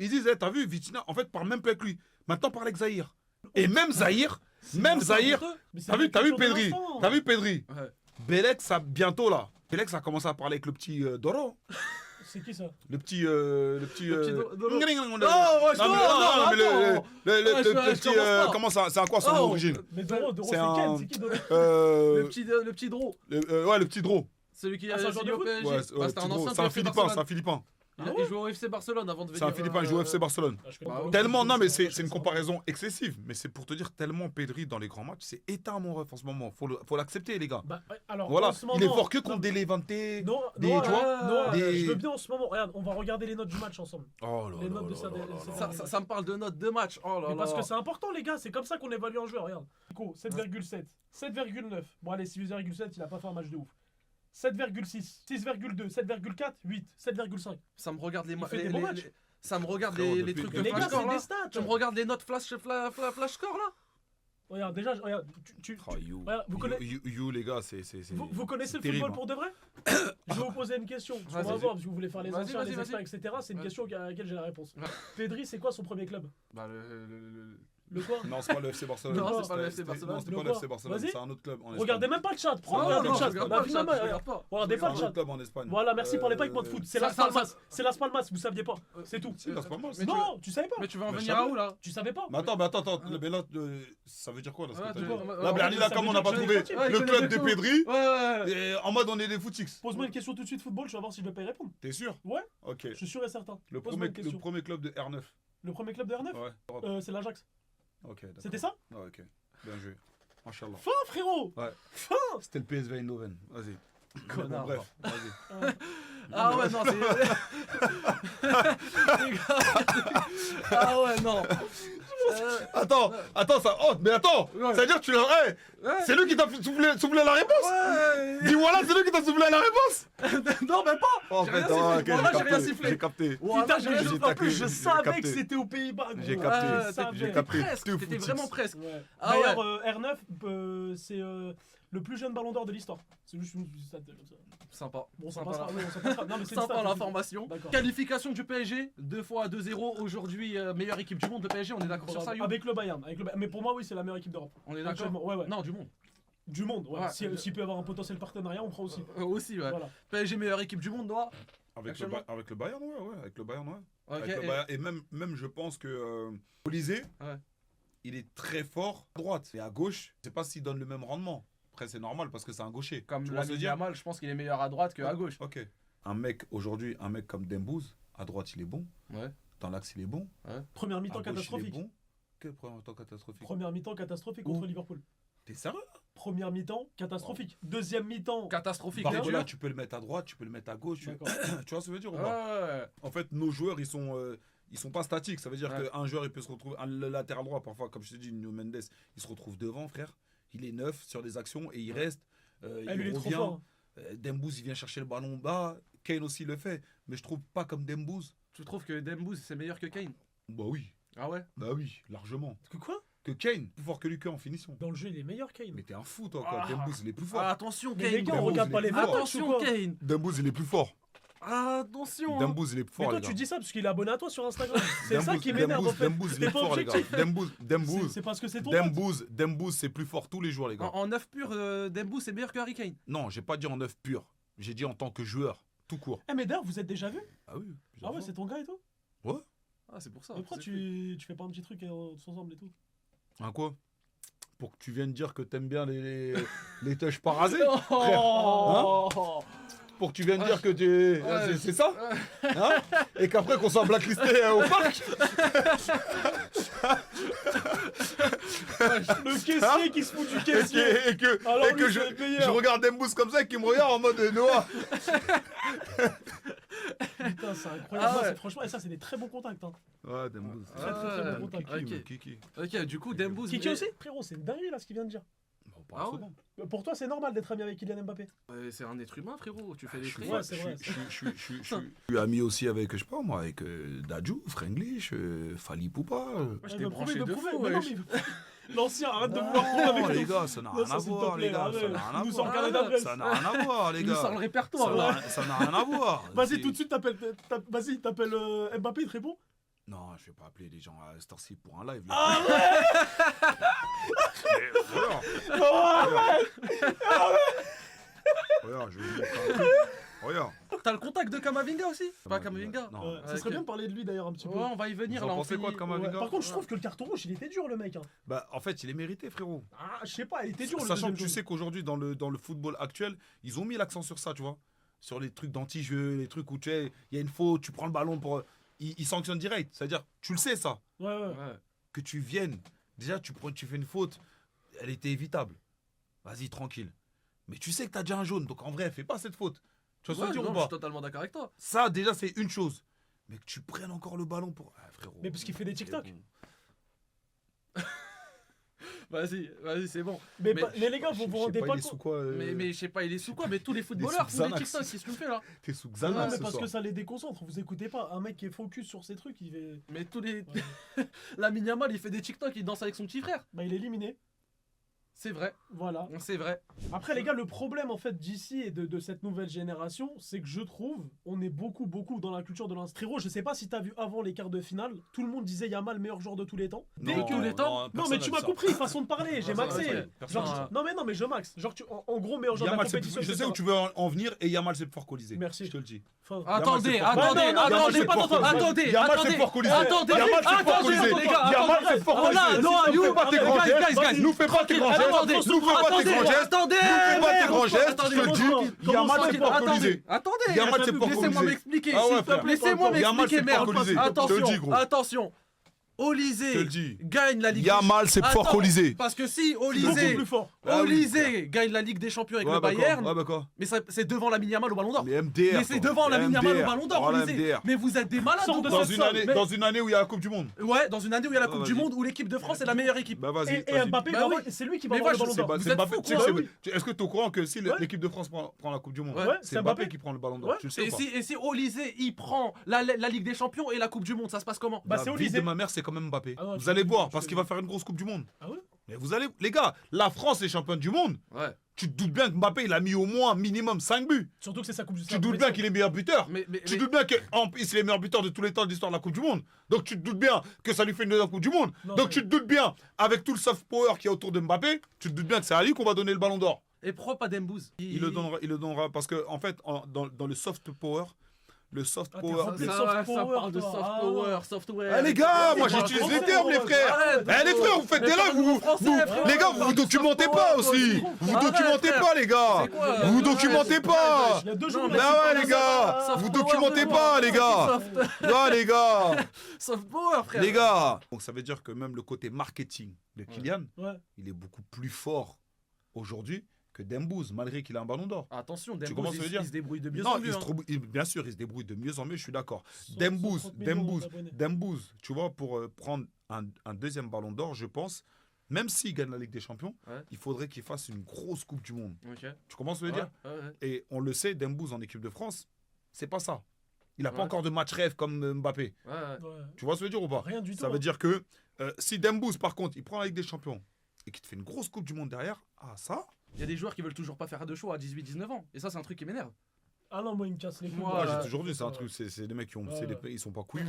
ils disent, hey, t'as vu, Vitinha, en fait, parle même plus avec lui. Maintenant, parle avec Zahir. Et même Zahir, Mais c'est t'as vu la culture de Pedri, l'instant. t'as vu Pedri. Ouais. Belek, ça, bientôt là. Belek, ça a commencé à parler avec le petit Doro. C'est qui ça? Le petit. Doro. Non, ouais, mais non, le je petit. commence pas. Comment ça? C'est à quoi son Oh. origine? Mais Doro, C'est c'est un- Ken, c'est qui Doro? Le petit Dro. Ouais, le petit Dro. Celui qui Ah, a c'est un joueur signé de au foot PSG. Ouais, Bah, c'est c'était un un petit Dro. ancien C'est un du FC Philippin, Barcelone. c'est un Philippin. Il jouait au FC Barcelone avant de venir. C'est un Philippin, il joue au FC Barcelone. Ah, je connais Bah, pas. Tellement, non, mais c'est une comparaison excessive. Mais c'est pour te dire, tellement Pedri dans les grands matchs, c'est éteint, mon ref, en ce moment. Faut l'accepter, les gars. Bah, ouais, alors, Voilà, en ce moment, il est fort que non, contre des Levante. Non, des- non, tu vois, non, des- je veux bien en ce moment. Regarde, on va regarder les notes du match ensemble. Oh là Les là notes de là ça- là là c'est là ça- là. Ça me parle de notes de match. Oh là Mais parce là. que c'est important, les gars, c'est comme ça qu'on évalue un joueur. Regarde. Nico, 7,7. 7,9. Bon, allez, 6,7, il a pas fait un match de ouf. 7,6. 6,2. 7,4. 8. 7,5. Ça me regarde les Il fait des bons matchs. Ça me regarde Frérot, les depuis- trucs Mais de Les flash gars, score c'est là. des stats. Tu me regardes les notes flash score là. Regarde, déjà, regarde, Oh, you. regarde, vous connaissez- You, les gars, c'est. vous connaissez le terrible, football pour de vrai? Je vais vous poser une question. Parce qu'on va Vas-y. voir, parce que vous voulez faire les Vas-y, anciens, vas-y, les vas-y. experts, etc. C'est une Ouais. question à laquelle j'ai la réponse. Ouais. Pedri, c'est quoi son premier club? Bah Le quoi? Non, c'est pas le FC Barcelone. Non, c'est pas le C'était- FC Barcelone. Non, c'était Le pas le quoi? FC Barcelone. Vas-y. C'est un autre club en Espagne. Regardez même pas le chat. Prends, Non, regardez non, le je chat. regarde La pas vie le de ma chat, je mère. regarde pas. Regardez C'est pas un le autre chat. club en Espagne. Voilà, merci pour les pas avec moi de foot. C'est Ça- Las ça- Palmas. C'est Las Palmas, vous saviez pas. C'est tout. Si, là, c'est pas mal. Mais Non, tu savais pas. Mais tu vas en Mais venir je à où là? Tu savais pas. Mais attends, mais là, ça veut dire quoi là ce que Ouais, t'as tu- dit ouais, Là, ouais, Bernie, là, ça comme veut on n'a dire pas que trouvé tu Ouais, il le connaît club des de choses. Pedri, Ouais. et en mode on est des footix. Pose-moi une question tout de suite football, tu vas voir si je vais pas y répondre. T'es sûr? Ouais. Ok. Je suis sûr et certain. Le Pose-moi une question. premier club de R9. Le premier club de R9 Ouais. C'est l'Ajax. Ok, d'accord. C'était ça? Ah, ok. Bien joué. Machallah. Fin, frérot. Ouais. Fin. C'était le PSV Eindhoven. Vas-y. Connard. Bon, bref, vas-y. Ah ouais, non, c'est. Les gars. Ah ouais, non. Attends, ça. Oh, mais attends! Ouais. Ça veut dire que tu l'as. Hey, Ouais. c'est lui qui t'a soufflé la réponse? Ouais. Dis-moi là, c'est lui qui t'a soufflé la réponse? Non, même pas. Oh, J'ai rien putain, sifflé. ok, Voilà, j'ai rien j'ai sifflé. capté. Voilà, Putain, j'ai rien j'ai sifflé. en plus, je j'ai savais capté. que c'était aux Pays-Bas. gros. J'ai Ouais, capté. je savais. J'ai capté. Presque. T'es au C'était footix. vraiment presque. Ouais. Ah D'ailleurs, ouais. R9, c'est le plus jeune ballon d'or de l'histoire. C'est juste une stat comme ça. Sympa. Bon, ça Sympa, passera. là. Ouais, ça passera. Non, mais c'est une Sympa stat, l'information. D'accord. Qualification du PSG, 2 fois à 2-0. Aujourd'hui, meilleure équipe du monde, le PSG, on est d'accord sur ça, You? Avec le Bayern. Mais pour moi, oui, c'est la meilleure équipe d'Europe. On est d'accord? Actuellement, ouais, ouais. Non, du monde. Du monde, ouais. Ouais. S'il peut y avoir un potentiel partenariat, on prend aussi. Aussi, ouais. Voilà. PSG, meilleure équipe du monde, Noah. Avec le Bayern, ouais. Avec le Bayern, ouais. Ok. Avec le Bayern. Et même, je pense que Olysée, Ouais. il est très fort à droite. Et à gauche, je sais pas s'il donne le même rendement. Après, c'est normal parce que c'est un gaucher. Comme tu vois ce que je Lamine veux dire? Yamal, je pense qu'il est meilleur à droite qu'à gauche. Ok. Un mec comme Dembouz, à droite, il est bon. Ouais. Dans l'axe, il est bon. Première À mi-temps gauche, il est catastrophique. bon. Quel premier mi-temps catastrophique? Première mi-temps catastrophique contre Liverpool. T'es sérieux? Première mi-temps catastrophique. Deuxième mi-temps. Catastrophique. Par bien contre, là, sûr. tu peux le mettre à droite, tu peux le mettre à gauche. D'accord. Tu vois ce que je veux dire ou pas? Ouais. En fait, nos joueurs, ils sont pas statiques. Ça veut dire Ouais. qu'un joueur, il peut se retrouver. Le latéral droit, parfois, comme je t'ai dit, Nuno Mendes, il se retrouve devant, frère. Il est neuf sur des actions et il reste. Eh, Il lui, il est trop revient. fort. Dembouz, il vient chercher le ballon bas. Kane aussi le fait. Mais je trouve pas comme Dembouz. Tu trouves que Dembouz c'est meilleur que Kane? Bah oui. Ah ouais? Bah oui, largement. Que quoi? Que Kane, plus fort que Lucas en finition. Dans le jeu, il est meilleur, Kane. Mais t'es un fou, toi, quoi. Ah. Dembouz, il est plus fort. Ah, attention, Mais Kane. les gars, on Dembouz, regarde il pas est les plus matchs fort. ou Attention, quoi? Kane. Dembouz, il est plus fort. Attention. Dembouz, il est plus Mais fort, toi, les tu gars. dis ça parce qu'il est abonné à toi sur Instagram. C'est ça Dembouz, qui m'énerve en fait. Dembouz, il T'es est pas fort, les gars. objectif. Dembouz, C'est parce que c'est ton pote. Dembouz, c'est plus fort tous les jours, les gars. En 9 pur, Dembouz c'est meilleur que Harry Kane. Non, j'ai pas dit en neuf pur. J'ai dit en tant que joueur, tout court. Eh, mais d'ailleurs, vous êtes déjà vu? Ah oui. Ah ouais, c'est ton gars et tout? Ah, c'est pour ça. Mais pourquoi c'est tu fais pas un petit truc tous ensemble et tout? Hein, quoi? Pour que tu viennes dire que t'aimes bien les touches pas rasées? Oh Pour que tu viennes dire que tu... Ouais. C'est ça? Hein? Et qu'après qu'on soit blacklisté au parc? Le caissier qui se fout du caissier. Et que, Alors et que lui, je, c'est le meilleur. je regarde Dembous comme ça et qu'il me regarde en mode Noah. Putain, c'est incroyable. Ah Non, ouais. franchement, et ça, c'est des très bons contacts. Hein. Ouais, Dembous. Très, très bon contact. Ok. Kiki. Ok, du coup, Dembouz. Kiki aussi? Frérot, c'est une dinguerie là ce qu'il vient de dire. Ah ouais. Pour toi, c'est normal d'être ami avec Kylian Mbappé? C'est un être humain, frérot. Tu fais des Je suis trucs. Ouais, c'est vrai. je suis ami aussi avec, je sais pas moi, avec Dadju, Frenglish, Fali Poupa. Je t'ai branché de fou, mais non, wesh. mais l'ancien, arrête de vouloir prendre avec les nous. gars, ça n'a Non, rien ça, à s'il te voir, plaît, les gars. arrête. Ça n'a rien à Nous sommes voir. carnet d'adresse. Ça n'a rien à voir, les Il nous sort le gars. répertoire, là. Ça n'a rien à voir. Vas-y, C'est- tout de suite, vas-y, t'appelles Mbappé, il te répond? Non, je vais pas appeler les gens à cette heure-ci pour un live. là. Ah ouais. Mais regarde, Oh, regarde, je vais vous montrer un truc. Regarde. T'as le contact de Kamavinga aussi? Pas Kamavinga? Non. ouais, ça serait ok. bien de parler de lui d'ailleurs un petit peu. Ouais, on va y venir Vous en là. on pensez quoi finit- de Kamavinga? Ouais. Par contre, je trouve que le carton rouge, il était dur, le mec. Hein. Bah, en fait, il est mérité, frérot. Ah, je sais pas, il était dur le Sachant deuxième que tu jaune. sais qu'aujourd'hui, dans le football actuel, ils ont mis l'accent sur ça, tu vois. Sur les trucs d'anti-jeu, les trucs où tu sais, il y a une faute, tu prends le ballon pour. Ils sanctionnent direct. C'est-à-dire, tu le sais, ça. Ouais, ouais. Ouais. Que tu viennes. Déjà, tu fais une faute, elle était évitable. Vas-y, tranquille. Mais tu sais que t'as déjà un jaune, donc en vrai, fais pas cette faute. Tu vois ce que je veux dire non, ou je suis pas? totalement d'accord avec toi. Ça, déjà, c'est une chose. Mais que tu prennes encore le ballon pour. Ah, frérot. Mais parce qu'il fait des TikTok. c'est bon. Vas-y, c'est bon. Mais, Mais- mais les gars, vous Je vous sais rendez pas, pas il est sous compte. quoi Mais je sais pas, il est sous quoi? Mais tous les footballeurs sous font des Xanax. TikTok, qu'est-ce que tu fais là? T'es sous Non, Xanax mais ce parce soir. que ça les déconcentre, vous écoutez pas. Un mec qui est focus sur ses trucs, il fait. Mais tous les. Ouais. La Yamal, il fait des TikTok, il danse avec son petit frère. Bah, il est éliminé. C'est vrai, Voilà. c'est vrai. Après, les gars, le problème en fait d'ici et de cette nouvelle génération, c'est que je trouve, on est beaucoup dans la culture de l'instriro. Je sais pas si t'as vu avant les quarts de finale, tout le monde disait Yamal meilleur joueur de tous les temps. Dès Non, que tous les temps. Non, mais tu m'as compris, façon de parler, j'ai Non, ça, maxé. ouais, personne- Genre, ça- non, mais je max. Genre, en gros, meilleur joueur de la Yamal, compétition. je sais etc. où tu veux en venir et Yamal, c'est le fort colisé. Merci. Je te le dis. Enfin, Attendez, c'est fort. attendez, Non, non, non, attendez, c'est pas attendez, ton- attendez, Yamal, c'est attendez, fort colisé. attendez, Yamal, c'est fort attendez, colisé. les gars, Yamal, attendez. c'est fort Oh là, colisé. non, Nous you, fais pas tes guys, grands gestes. guys, Nous fais pas tes grands gestes. attendez, Nous fais pas tes grands gestes. attendez, Nous fais pas tes grands gestes. attendez, Je te le dis. comment Yamal, ça, c'est fort colisé. Attendez, Yamal, c'est fort laissez-moi colisé. m'expliquer, Ah ouais, s'il te frère. plaît. Laissez-moi Yamal, m'expliquer, c'est fort merde. colisé. Je te le dis, Attention, gros. attention. Je te le Olysée dis. gagne la Ligue Yamal, c'est fort Attends, colisé. Parce que si beaucoup Olysée plus fort. Ah oui, Olysée gagne la Ligue des Champions avec Ouais, le bah quoi Bayern, Ouais, bah quoi mais c'est devant la Yamal au Ballon d'Or. Mais MDR. Mais c'est devant la Yamal au Ballon d'Or, Voilà, Olysée. MDR. Mais vous êtes des malades Sors ou de quoi cette Dans une année où il y a la Coupe du Monde. Ouais, dans une année où il y a la Ouais, Coupe du vas-y. Monde, où l'équipe de France est la meilleure équipe. Bah vas-y. Et vas-y. Mbappé, Bah oui. c'est lui qui va Mais avoir le moi, ballon je d'or. sais pas. C'est Vous êtes Mbappé. fous, Tu sais quoi. que Oui. est-ce que tu es au courant que si Ouais. l'équipe de France prend la Coupe du Monde, Ouais, c'est Mbappé qui prend le ballon d'or. Ouais. Tu le sais Et ou pas si Olysée il prend la Ligue des Champions et la Coupe du Monde, ça se passe comment? Bah, La c'est vie Olysée. de ma mère, c'est quand même Mbappé. Ah non, Vous je allez te- voir, je parce te- qu'il va faire une grosse Coupe du Monde. Ah ouais? Mais vous allez, les gars, la France est championne du monde. Ouais. Tu te doutes bien que Mbappé, il a mis au moins minimum 5 buts. Surtout que c'est sa coupe du Tu te doutes bien qu'il est meilleur buteur. Mais Tu te doutes bien qu'en plus, il est le meilleur buteur de tous les temps de l'histoire de la Coupe du Monde. Donc tu te doutes bien que ça lui fait une deuxième Coupe du Monde. Non, Donc mais- tu te doutes bien, avec tout le soft power qu'il y a autour de Mbappé, tu te doutes bien que c'est à lui qu'on va donner le ballon d'or. Et pourquoi pas Dembouz? Il le donnera parce que, en fait, dans le soft power, le soft Ah, t'es power. rempli de Ça, soft ça power, parle de toi. soft Ah, power, ouais. software. Ah les gars, moi C'est j'utilise français, les termes les ouais. frères. Arrête, Eh les frères, vous faites des lives, vous les gars, vous vous documentez pas aussi. Vous Arrête, documentez frère. pas les gars. C'est quoi, Vous vous arrête. documentez pas. Il y a 2 Non, jours, mais il a Bah dit ouais pas les la gars, ça. vous Soft documentez power, pas les gars. Soft, Ouais les gars. soft power, frère. Les gars. Donc ça veut dire que même le côté marketing de Kylian, Ouais. il est beaucoup plus fort aujourd'hui que Dembouz, malgré qu'il a un ballon d'or. Attention, Tu Dembouz, commences à me dire il se débrouille de mieux Non, en mieux. hein. bien sûr, il se débrouille de mieux en mieux, je suis d'accord. 130 millions d'abonnés. Dembouz, tu vois, pour prendre un deuxième ballon d'or, je pense, même s'il gagne la Ligue des Champions, Ouais. il faudrait qu'il fasse une grosse Coupe du Monde. Ok. Tu commences à me dire Ouais, ouais. Et on le sait, Dembouz en équipe de France, c'est pas ça. Il n'a pas Ouais. encore de match rêve comme Mbappé. Ouais, ouais. Ouais. Tu vois ce que je veux dire ou pas Rien du tout. Ça veut dire que si Dembouz, par contre, il prend la Ligue des Champions et qu'il te fait une grosse Coupe du Monde derrière, ah ça, Il y a des joueurs qui veulent toujours pas faire de choix à 18-19 ans. Et ça, c'est un truc qui m'énerve. Ah non, moi, il me casse les couilles. Moi, moi, Voilà. j'ai toujours dit, c'est un truc, c'est des mecs qui ont, Ouais, ils sont pas couilles.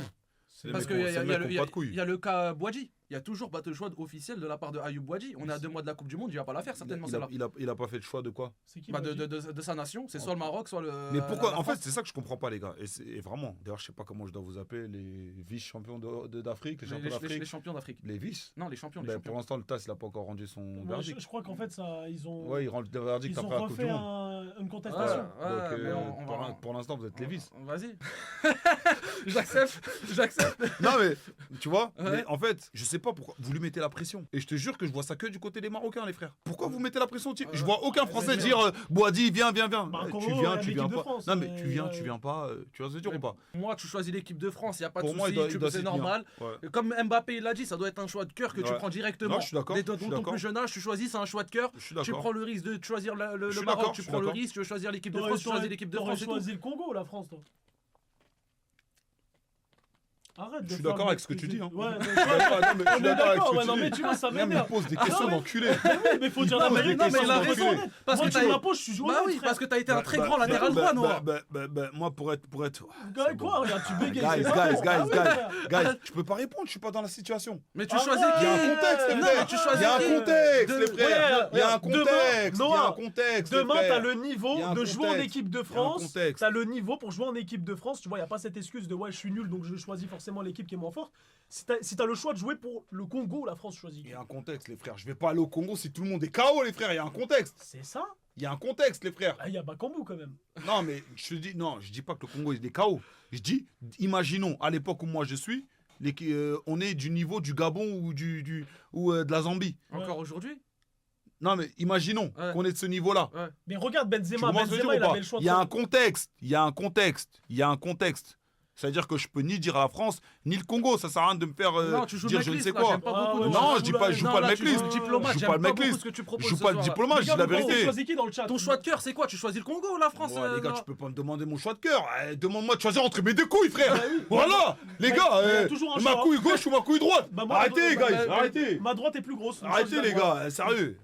C'est des Parce mecs qu'il qui ont- c'est des mecs qui ont pas de couilles. y a le cas Boadji. il y a toujours battle choix officiel de la part de Ayoub Wadji. On est à 2 mois de la Coupe du Monde, il va pas la faire certainement celle-là. Il a pas fait de choix de quoi? C'est qui Bah, Wadji de sa nation, c'est soit le Maroc, soit le. Mais pourquoi? la En fait, France. c'est ça que je comprends pas, les gars. Et vraiment, d'ailleurs, je sais pas comment je dois vous appeler, les vice-champions d'Afrique, les champions les d'Afrique. champions d'Afrique. Les vice? Non, les champions. Les Ben, champions. pour l'instant, le TAS, il a pas encore rendu son Moi, verdict. je crois qu'en fait, ça, ils ont, Ouais, il rend le verdict ils ont après la Coupe du refait Monde. une Ouais, contestation. ouais, mais on va. Pour l'instant, vous êtes les vice. Vas-y. J'accepte. Non, mais tu vois, Ouais. mais en fait, je sais pas pourquoi vous lui mettez la pression. Et je te jure que je vois ça que du côté des Marocains, les frères. Pourquoi vous mettez la pression au type? Je vois aucun Français mais- dire Boadi, viens. Bah, Ouais, Congo, tu il y viens, a tu l'équipe viens de pas. France, Non, mais mais, tu viens pas. Tu vas se dire ou pas? Moi, tu choisis l'équipe de France, il n'y a pas de Pour moi, souci, doit c'est s'y tenir. normal. Ouais. Comme Mbappé il l'a dit, ça doit être un choix de cœur que tu Ouais. prends directement. Non, je suis d'accord, Dès je ton suis ton d'accord. plus jeune âge, tu choisis, c'est un choix de cœur. Je suis Tu d'accord. prends le risque de choisir le Je suis Maroc, d'accord, tu je suis prends le d'accord. risque, tu veux choisir l'équipe de T'aurais- France, tu choisis l'équipe de t'aurais France et tout. choisi le Congo ou la France, toi? Arrête de Je suis faire d'accord le avec ce que tu dis, hein. Ouais, Je suis d'accord, non, mais je on suis est d'accord avec d'accord, ce que ouais, non tu mais dis. tu vois, ça Non, mais il m'énerve. pose des questions ouais. d'enculé. Mais faut dire la Non, mais vérité, non, mais c'est il a la raison. honnête. Parce Moi, que tu t'as- me la poses, je suis Bah honnête, oui, frère. parce que t'as été un très grand latéral droit, Noah. Moi, pour être. Gars, quoi, regarde, tu bégayes. Guys, c'est pas bon. Ah oui, frère. Guys, je peux pas répondre, je suis pas dans la situation. Mais tu Ah choisis ouais, qui Il y a un contexte, les Non, frères. mais tu choisis Il y a un qui contexte, De- les frères. Il y a un Regarde, demain, contexte. Il y a un Noah, contexte. les Demain, frères. t'as le niveau Il y a un de jouer en contexte. équipe de Il y a un France. contexte. T'as le niveau pour jouer en équipe de France. Tu vois, y a pas cette excuse de ouais, je suis nul donc je choisis forcément l'équipe qui est moins forte. Si t'as le choix de jouer pour le Congo ou la France, choisis. Il y a un contexte, les frères. Je vais pas aller au Congo si tout le monde est KO, les frères. Il y a un contexte. C'est ça? Il y a un contexte, les frères. Ah, y a Bakambu quand même. Non, mais je te dis, non, je dis pas que le Congo est des KO. Je dis, imaginons, à l'époque où moi je suis, on est du niveau du Gabon ou de la Zambie. Encore aujourd'hui Non, mais imaginons Ouais. qu'on est de ce niveau-là. Mais regarde Tu Benzema. commences à dire Benzema, ou il pas avait le choix de Il y a faire- un contexte, il y a un contexte, il y a un contexte. C'est-à-dire que je peux ni dire à la France, ni le Congo. Ça sert à rien de me faire Non, tu joues dire le je ne mec sais lisse, là, quoi. j'aime pas Ah, beaucoup. ouais, de- Non, je dis pas, je joue Non, pas là, le tu mec joues lisse. le diplomate, Je joue j'aime pas le mec beaucoup lisse. ce que tu Je proposes joue ce pas le soir, là. diplomate, je dis la Regarde, vérité. Tu choisis qui dans le chat? Ton choix de cœur, c'est quoi? Tu choisis le Congo ou la France Ouais, les gars, là tu peux pas me demander mon choix de cœur. Demande-moi de choisir entre mes deux couilles, frère. Voilà, les Ouais, gars, il y a toujours un ma choix. couille gauche ou ma couille droite. Bah, moi, Arrêtez, bah, guys, bah, arrêtez. Ma droite est plus grosse. donc Arrêtez, choisis les la droite. gars, sérieux.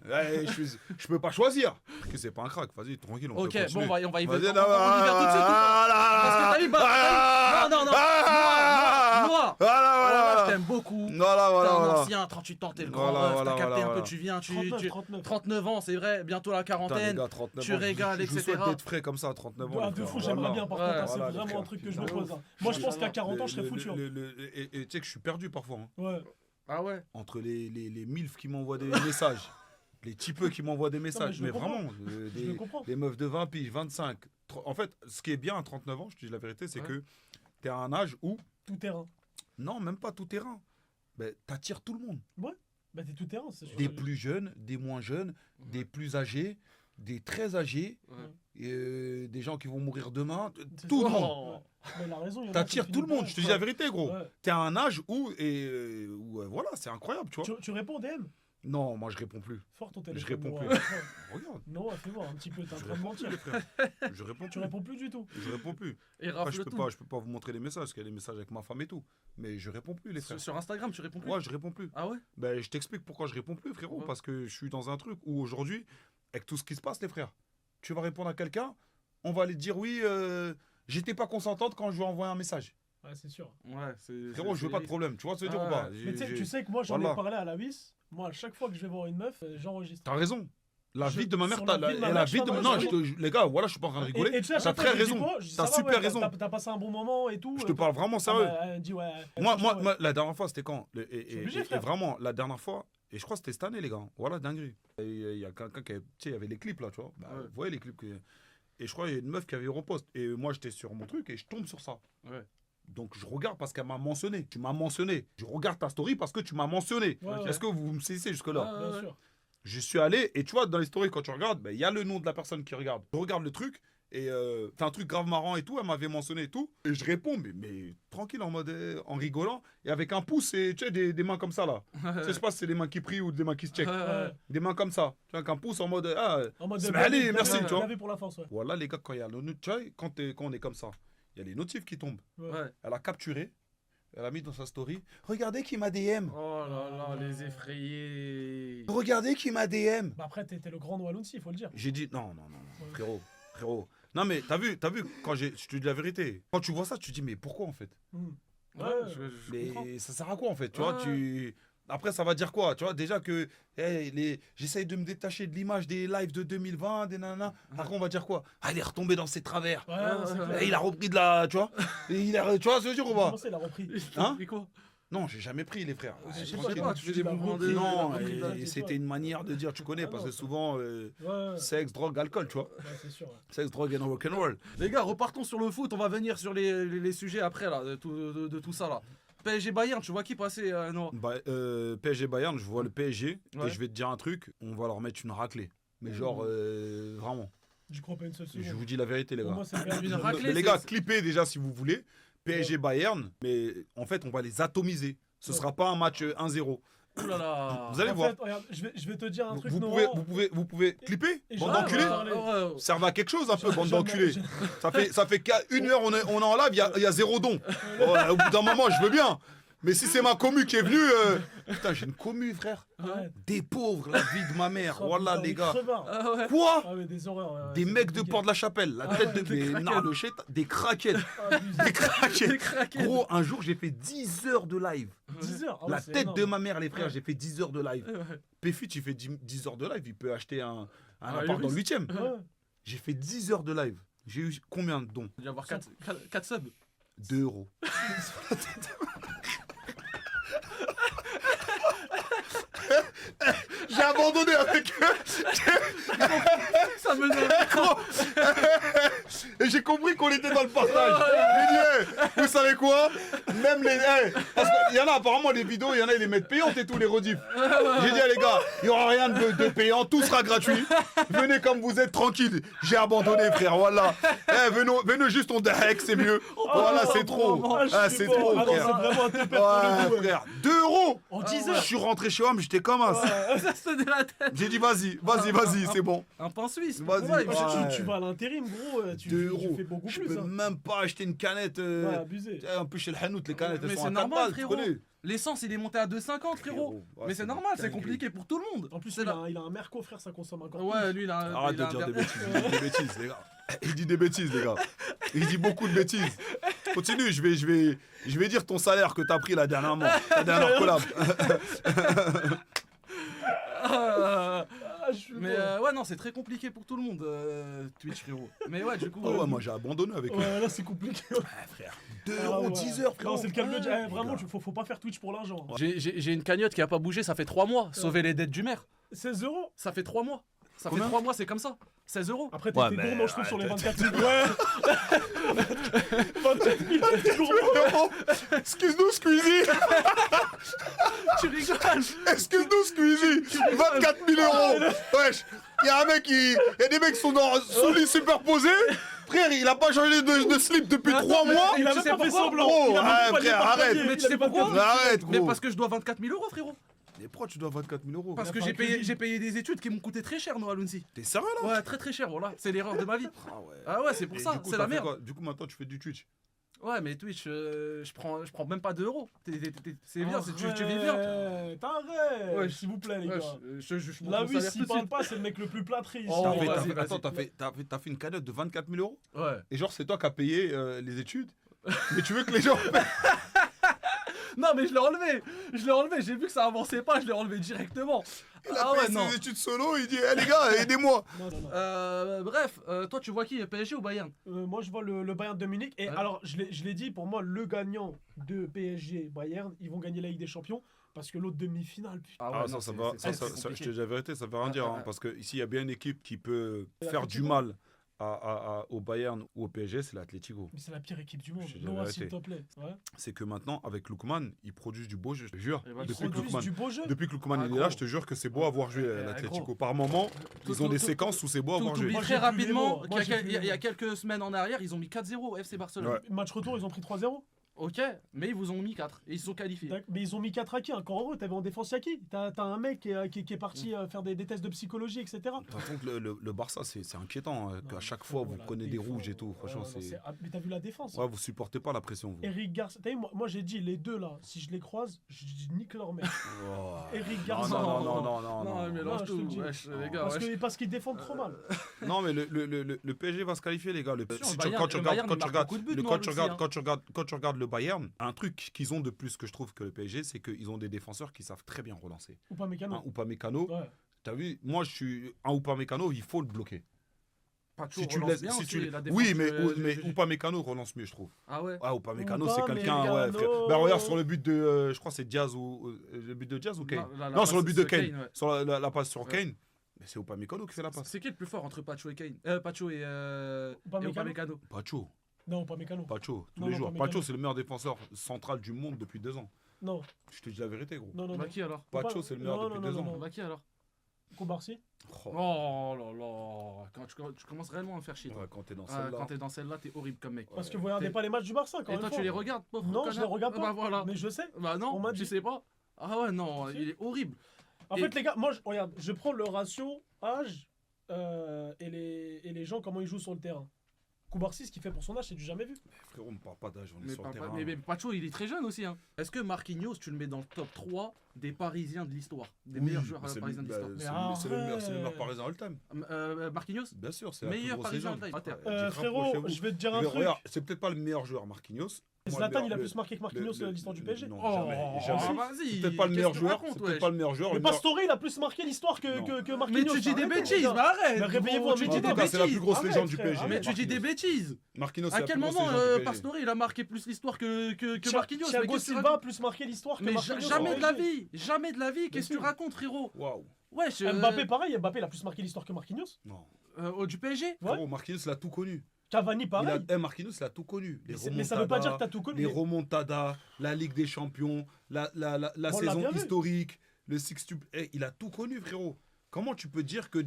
Je peux pas choisir. Parce que c'est pas un crack. Vas-y, tranquille. On Ok, peut bon, continuer. on va y Vas-y, on y là, va tout de suite. Parce que t'as eu non, Noah, Voilà, je t'aime beaucoup. Voilà, T'es voilà, un voilà. ancien, 38 ans, t'es le grand Voilà, ref, voilà, t'as capté voilà, un peu, tu viens, 39. 39 ans, c'est vrai, bientôt la Putain, les quarantaine. gars, 39 tu ans, régales, je vous souhaite etc. d'être frais comme ça à 39 ans. Ah, les de frères. fou, j'aimerais Voilà. bien par Ouais, contre, hein, voilà, c'est les vraiment frères. un truc que je me Putain, pose. hein. Moi je pense qu'à 40 ans je serais Le- foutu. hein. Et tu sais que je suis perdu parfois. hein. Ouais. Ah ouais. Entre les MILF qui m'envoient des messages, les typeux qui m'envoient des messages, je le mais comprends. vraiment, Je le comprends. des meufs de 20 piges, 25. En fait, ce qui est bien à 39 ans, je te dis la vérité, c'est Ouais. que t'es à un âge où, Tout terrain. non, même pas tout terrain, ben, t'attires tout le monde. Bah t'es tout terrain. c'est sûr. Des plus jeunes, des moins jeunes, des plus âgés, des très âgés, Ouais. et, des gens qui vont mourir demain, C'est tout le ça. monde. Ouais. Mais elle a raison. il y en a T'attires qui tout le finissent monde, pas. je te dis la vérité, gros. Ouais. T'es à un âge où, voilà, c'est incroyable, tu vois. Tu réponds au DM? Non, moi je réponds plus. Fort ton téléphone. réponds ouais. plus. Ouais. Regarde, Non, fais voir un petit peu, t'es en je train de réponds mentir. plus, les frères. Je réponds Tu plus. réponds plus du tout. Je réponds plus. Et Après, rafle tout. je peux pas vous montrer les messages, parce qu'il y a des messages avec ma femme et tout. Mais je réponds plus, les frères. Sur Instagram, tu réponds plus. Moi, je réponds plus. Ah ouais. Ben, je t'explique pourquoi je réponds plus, frérot. Ouais. Parce que je suis dans un truc où aujourd'hui, avec tout ce qui se passe, les frères, tu vas répondre à quelqu'un, on va aller te dire oui, j'étais pas consentante quand je lui ai envoyé un message. Ouais, c'est sûr. Ouais, c'est. Frérot, je veux pas de problème. Tu vois ce que je veux dire ou Ah pas? Mais tu sais que moi j'en Voilà. ai parlé à la WIS. Moi, à chaque fois que je vais voir une meuf, j'enregistre. T'as raison. La Je- vie de ma mère, sur t'as la vie de ma la mère, vie de je ma... t'en Non, parle. les gars, voilà, je suis pas en train de rigoler. Et tu sais, à T'as chaque fois, très je lui dis raison. quoi Je dis, T'as ça va, super ouais, raison. T'as passé un bon moment et tout. Je te parle vraiment sérieux. Elle dit ouais. Moi, franchement, ouais. la dernière fois, c'était quand C'est obligé, et frère. vraiment, la dernière fois, et je crois que c'était cette année, les gars. Voilà, dinguerie. Il y a quelqu'un qui avait, tu sais, il y avait les clips là, tu vois. Bah, Ouais. Vous voyez les clips. Et je crois qu'il y a une meuf qui avait repost. Et moi, j'étais sur mon truc et je tombe sur ça. Ouais. Donc, je regarde parce qu'elle m'a mentionné. Tu m'as mentionné. Je regarde ta story parce que tu m'as mentionné. Ouais, ouais. Est-ce que vous me saisissez jusque-là? Ah, Bien ouais. sûr. Je suis allé, et tu vois, dans les stories, quand tu regardes, il y a le nom de la personne qui regarde. Je regarde le truc, et c'est un truc grave marrant et tout, elle m'avait mentionné et tout. Et je réponds, mais tranquille, en mode, en rigolant, et avec un pouce, et tu sais, des mains comme ça, là. Tu sais, je sais pas si c'est des mains qui prient ou des mains qui se checkent. Ouais. Des mains comme ça. Tu vois, avec un pouce en mode, ah, En mode C'est bien allez, vu, merci, bien tu vois. vu pour la force, ouais. voilà, les gars, quand il y a le tu vois, quand on est comme ça, il y a les notifs qui tombent. Ouais. Ouais. Elle a capturé, elle a mis dans sa story, regardez qui m'a DM. Oh là là, les effrayés. Regardez qui m'a DM. Bah après, t'es le grand Noalounsi, il faut le dire. J'ai dit non, frérot. Non mais t'as vu, quand je te dis la vérité. Quand tu vois ça, tu te dis mais pourquoi en fait? Mhm. Ouais, Ouais. je comprends. Mais ça sert à quoi en fait? Tu Ouais. vois, Après, ça va dire quoi? Tu vois, déjà que j'essaye de me détacher de l'image des lives de 2020, des nanana. Après, on va dire quoi? Ah, il est retombé dans ses travers. Ouais, c'est clair. Et il a repris de la. Tu vois? Tu vois ce que je veux dire ou pas? Comment ça, il a repris? Hein? Et quoi? Non, j'ai jamais pris, les frères. Je sais Tranquille. pas, tu fais des l'as mouvements repris. de- Non, repris de la- c'était une manière de dire, tu connais, Ah parce non, que souvent, Ouais, sexe, drogue, alcool, tu vois. ouais, c'est sûr. Ouais. Sexe, drogue and rock'n'roll. Les gars, repartons sur le foot, on va venir sur les sujets après là, de tout ça là. PSG Bayern, tu vois qui passer non. PSG Bayern, je vois le PSG Ouais. et je vais te dire un truc, on va leur mettre une raclée. Mais genre, vraiment. J'y crois pas une seule Je seconde. vous dis la vérité, les Pour gars. moi, c'est bien. Une raclée. Mais les c'est- gars, clippez déjà si vous voulez. PSG Bayern, mais en fait, on va les atomiser. Ce sera pas un match 1-0. Ouh là là. Vous allez En voir. fait, regarde, je vais te dire un truc, Vous Noah. vous pouvez clipper, Et bande je- d'enculés. ouais. Servez à quelque chose un peu, bande Jamais- d'enculés. Ça fait qu'une heure, on est en live, il y a 0 don. Au bout d'un moment, je veux bien. Mais si c'est ma commu qui est venue. Putain, j'ai une commu, frère. Ouais. Des pauvres, la vie de ma mère. Oh, Voilà, putain, les des gars. crevards. Ah ouais. Quoi? Ah ouais, des horreurs. ouais, Des c'est mecs de compliqué. Port de la Chapelle, la Ah tête ouais, de des des craquettes. narlochettes, des craquettes. Abusé. Des craquettes. Des craquettes. Gros, un jour, j'ai fait 10 heures de live. 10 heures. Ah ouais, La c'est tête énorme. de ma mère, les frères, Ouais. j'ai fait 10 heures de live. Ouais. Péfut, il fait 10 heures de live, il peut acheter un Ah, appart dans le 8ème. Ouais. J'ai fait 10 heures de live. J'ai eu combien de dons? Il va y avoir 4 subs. 2 euros. J'ai abandonné avec eux. Ça me donne. Et j'ai compris qu'on était dans le partage. J'ai dit, hey, vous savez quoi? Même les. Parce qu'il y en a apparemment les vidéos, il y en a, ils les mettent payantes et tout, les rediffs. J'ai dit, les gars, il n'y aura rien de payant, tout sera gratuit. Venez comme vous êtes, tranquille. J'ai abandonné, frère, voilà. Venez juste, on dehek, c'est mieux. Voilà, c'est trop. Ah, C'est je suis trop, mort. Ah non, frère. c'est vraiment un TPR pour le Ouais, coup, ouais. frère. 2 euros. En 10 Je heures. suis rentré chez moi, mais j'étais comme un. Ça se donnait la tête. J'ai dit, vas-y, c'est bon. Un pain suisse. Vas-y, Ouais, ouais. Tu vas à l'intérim, gros. Tu 2 euros. fais beaucoup Je plus. peux Hein. même pas acheter une canette. Ouais, abusé. Un peu chez le Hanout, les canettes, Mais elles sont c'est à normal, 4 balles, tu frérot. connais. L'essence, il est monté à 2,50, frérot. Ouais, Mais c'est normal, c'est dingue. compliqué pour tout le monde. En plus, C'est il là. a un Merco, frère, ça consomme encore Ouais, plus. lui, il a un. Arrête il a de dire un- des bêtises, il dit des bêtises, les gars. Il dit des bêtises, les gars. Il dit beaucoup de bêtises. Continue, je vais dire ton salaire que t'as pris la dernièrement, la dernière collab. Ah, Ah, je suis mais mort. ouais, non, c'est très compliqué pour tout le monde, Twitch, frérot. Mais ouais, du coup. Ah ouais, moi j'ai abandonné avec eux. Ouais, là, c'est compliqué. Frère, 2 Ah euros, ouais. 10 heures, Non, frérot. c'est le cas de le dire. Ouais, Eh, Vraiment, les gars. faut pas faire Twitch pour l'argent. J'ai une cagnotte qui a pas bougé, ça fait 3 mois. Sauver les dettes du maire. 16 euros. Ça fait 3 mois. Ça Combien fait 3 mois, c'est comme ça. 16 euros. Après, Ouais, t'es mais gourmand, je trouve, sur les arrête. 24 000. Ouais. 24 000, t'es gourmand. Oh, excuse-nous, Squeezie. Tu rigoles. Excuse-nous, Squeezie. 24 000 euros. Wesh, il y a un mec il y a des mecs qui sont sous lit superposés. Frère, il a pas changé de slip depuis Mais attends, 3 mais mois. Il a tu même sais pas fait pourquoi semblant. Oh, Il a même ouais, pas frère, les arrête. partager. Mais Il tu sais avait pas pourquoi de- Arrête, Mais gros. parce que je dois 24 000 euros, frérot. Mais pourquoi tu dois 24 000 euros? Parce Il a que pas j'ai un payé, crédit. j'ai payé des études qui m'ont coûté très cher, Noah Lounsi. T'es sérieux là? Ouais, très très cher, voilà. C'est l'erreur de ma vie. Ah ouais. Ah ouais, c'est pour Et ça, du coup, c'est t'as la fait merde. quoi? Du coup, maintenant tu fais du Twitch. Ouais, mais Twitch, je prends même pas 2 euros. C'est bien, tu vis bien. T'arrêtes. Ouais, s'il vous plaît, les Ouais, gars. je monte La mon vie, salaire s'il tout de parle suite. pas, c'est le mec le plus plâtré ici. Oh, T'as fait- vas-y, t'as fait- vas-y. Attends, t'as fait une cagnotte de 24 000 euros? Ouais. Et genre, c'est toi qui as payé les études? Mais tu veux que les gens. Non, mais je l'ai enlevé. Je l'ai enlevé. J'ai vu que ça avançait pas. Je l'ai enlevé directement. Il a Ah payé ouais, non. ses études solo, il dit, hé les gars, aidez-moi. Non, non, non. Bref, toi, tu vois qui? PSG ou Bayern? Moi, je vois le Bayern de Munich. Et Ouais. alors, je l'ai dit, pour moi, le gagnant de PSG Bayern, ils vont gagner la Ligue des Champions. Parce que l'autre demi-finale, putain. Ah, non, ça c'est- va. c'est Ça, très je compliqué. te dis la vérité, ça veut rien Ouais, dire. ouais, Hein, ouais. parce que ici, il y a bien une équipe qui peut Et faire du l'Atlético. mal au Bayern ou au PSG, c'est l'Atlético. Mais c'est la pire équipe du monde. Je te dis la Noah, vérité. s'il te plaît. Ouais. C'est que maintenant, avec Lookman, ils produisent du beau jeu, je te jure. Et voilà, Ils Depuis que produisent Lookman, du beau jeu. depuis que Lookman Ah, il est là, gros. je te jure que c'est beau à voir jouer Eh, l'Atlético. gros. Par moment, Tout- ils ont tout- des tout- séquences où c'est beau à voir jouer. T'oublies Moi, très j'ai plus les rapidement mots. Moi, qu'il y a j'ai plus quel- il y a- les il y a quelques semaines en arrière, ils ont mis 4-0 FC Barcelone. Ouais. Match retour, ils ont pris 3-0. Ok, mais ils vous ont mis 4 et ils se sont qualifiés. Mais ils ont mis 4 à qui? Encore heureux, t'avais en défense à qui? T'as un mec qui est parti faire des tests de psychologie, etc. De toute façon, le Barça, c'est inquiétant. Qu'à chaque fois, vous prenez des rouges et tout. Franchement, c'est. Mais t'as vu la défense? Ouais, vous supportez pas la pression, vous. Eric Garcia. T'as vu, moi j'ai dit les deux là, si je les croise, je nique leur mec. Oh. Eric Non, Garcia. non, non, non, non, Non, non. mais Non, lâche je te tout, le dis. wesh, les gars, wesh. Parce qu'ils défendent trop mal. Non, mais le PSG va se qualifier, les gars. Sûr, Si le Bayern- quand tu le regardes, Bayern, quand il tu marque regardes, beaucoup de buts, le- nous, quand tu aussi, regardes, hein. quand tu regardes le Bayern, un truc qu'ils ont de plus que je trouve que le PSG, c'est qu'ils ont des défenseurs qui savent très bien relancer. Ou pas Mécano. Un Upamecano, Ouais. t'as vu, moi je suis un Upamecano, il faut le bloquer. Pacho Si tu relance laisses, bien si aussi, tu... la défense, Oui, mais Upamecano relance mieux, je trouve. Ah ouais. Ah, Upamecano, c'est quelqu'un, Upamecano. ouais, frère. Ben regarde sur le but de, je crois que c'est Diaz ou le but de Diaz ou Kane. Non, sur le but de Kane, ouais. sur la passe sur Ouais. Kane. Mais c'est Upamecano qui fait la passe. C'est qui le plus fort entre Pacho et Kane Pacho et Upamecano. Upamecano. Pacho, Non, pas Mécano. Pacho, tous Non, les non, jours. Upamecano. Pacho, c'est le meilleur défenseur central du monde depuis 2 ans. Non, Je te dis la vérité, gros. non, non. Bah non. qui alors Pacho, c'est le meilleur Non, depuis non, 2 non, ans. non. Bah qui alors Koubarsi. Oh. Oh là là. Quand tu commences réellement à me faire chier. toi. Ouais, quand t'es dans Ah, celle-là. quand t'es dans celle-là, t'es horrible comme mec. Parce que vous regardez T'es- pas les matchs du Barça quand Et même. toi, tu les regardes, pauvre Non, je connard. les regarde pas. Bah voilà. Mais je sais. Bah On non, m'a tu dit. sais pas. Ah ouais, non, Si. il est horrible. En Et- fait, les gars, moi, regarde, je prends le ratio âge et les gens, comment ils jouent sur le terrain. Koubarsi, ce qu'il fait pour son âge, c'est du jamais vu. Frérot, on me parle pas d'âge, on est Mais, sur le pas- terrain. mais Pacho, il est très jeune aussi. Hein. Est-ce que Marquinhos, tu le mets dans le top 3 des Parisiens de l'histoire Des Oui, meilleurs joueurs c'est parisiens de le- l'histoire bah, Mais c'est le meilleur- c'est le meilleur arrête. parisien all-time. Marquinhos Bien sûr, c'est la Meilleur plus grosse parisien légende. all-time. Ouais, Frérot, rapprochez-vous. je vais te dire un Mais truc. regarde, c'est peut-être pas le meilleur joueur, Marquinhos. Moi, Zlatan, le- il a le- plus marqué que Marquinhos le- l'histoire du PSG. Non, Oh, jamais, jamais. vas-y. C'est peut-être pas le meilleur qu'est-ce que tu joueur, racontes, c'est peut-être wesh pas le meilleur joueur. Mais le meilleur- Pastore, il a plus marqué l'histoire Non. que Marquinhos. Mais tu dis des arrête, bêtises, gars. mais arrête Mais réveillez-vous gros, un tu minimum. dis En des tout cas, c'est la plus bêtises. grosse Arrête, légende du frère, PSG. arrête. Mais tu dis des bêtises Marquinhos, À c'est la quel plus grosse moment légende du PSG. Pastore il a marqué plus l'histoire que Marquinhos mais Thiago qu'est-ce que tu Silva a racontes plus marqué l'histoire que Mais Marquinhos. jamais de la PSG. vie Jamais de la vie Qu'est-ce que tu sûr. racontes, frérot Waouh. Wesh Mbappé, pareil, Mbappé, il a plus marqué l'histoire que Marquinhos. Non. du PSG Ouais. Frérot, Marquinhos l'a tout connu. Cavani, pareil. Marquinhos l'a tout connu. Les Mais ça veut pas dire que remontadas, t'as tout connu. les remontadas, la Ligue des Champions, la On l'a saison bien vu. historique, le sextuple. Il a tout connu, frérot. Comment tu peux dire que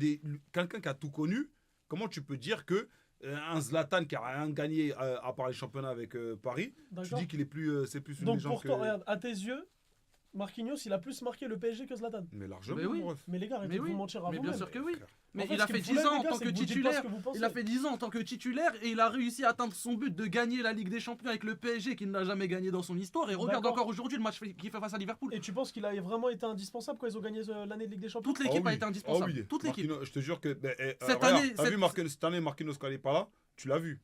quelqu'un qui a tout connu, comment tu peux dire que un Zlatan qui a rien gagné à part les championnats avec Paris, tu D'accord. dis qu'il est plus, c'est plus une Donc légende pour que. toi, regarde, à tes yeux, Marquinhos, il a plus marqué le PSG que Zlatan. Mais largement, Mais oui. mon ref. Mais les gars, arrêtez Mais de oui, vous mentir à mais vous-même. bien sûr que oui Frère. Mais En fait, il a ce qui fait me fout 10 là, ans les en gars, tant c'est que vous dites pas titulaire ce que vous pensez. Il a fait 10 ans en tant que titulaire et il a réussi à atteindre son but de gagner la Ligue des Champions avec le PSG qu'il n'a jamais gagné dans son histoire. Et regarde D'accord. encore aujourd'hui le match qu'il fait face à Liverpool. Et tu penses qu'il a vraiment été indispensable quand ils ont gagné l'année de Ligue des Champions? Toute l'équipe Ah a oui. été Ah indispensable. oui. Toute l'équipe. Marquinhos, je te jure que. Cette regarde, année- t'as cette- vu cette année, Marquinhos, quand il est pas là, tu l'as vu.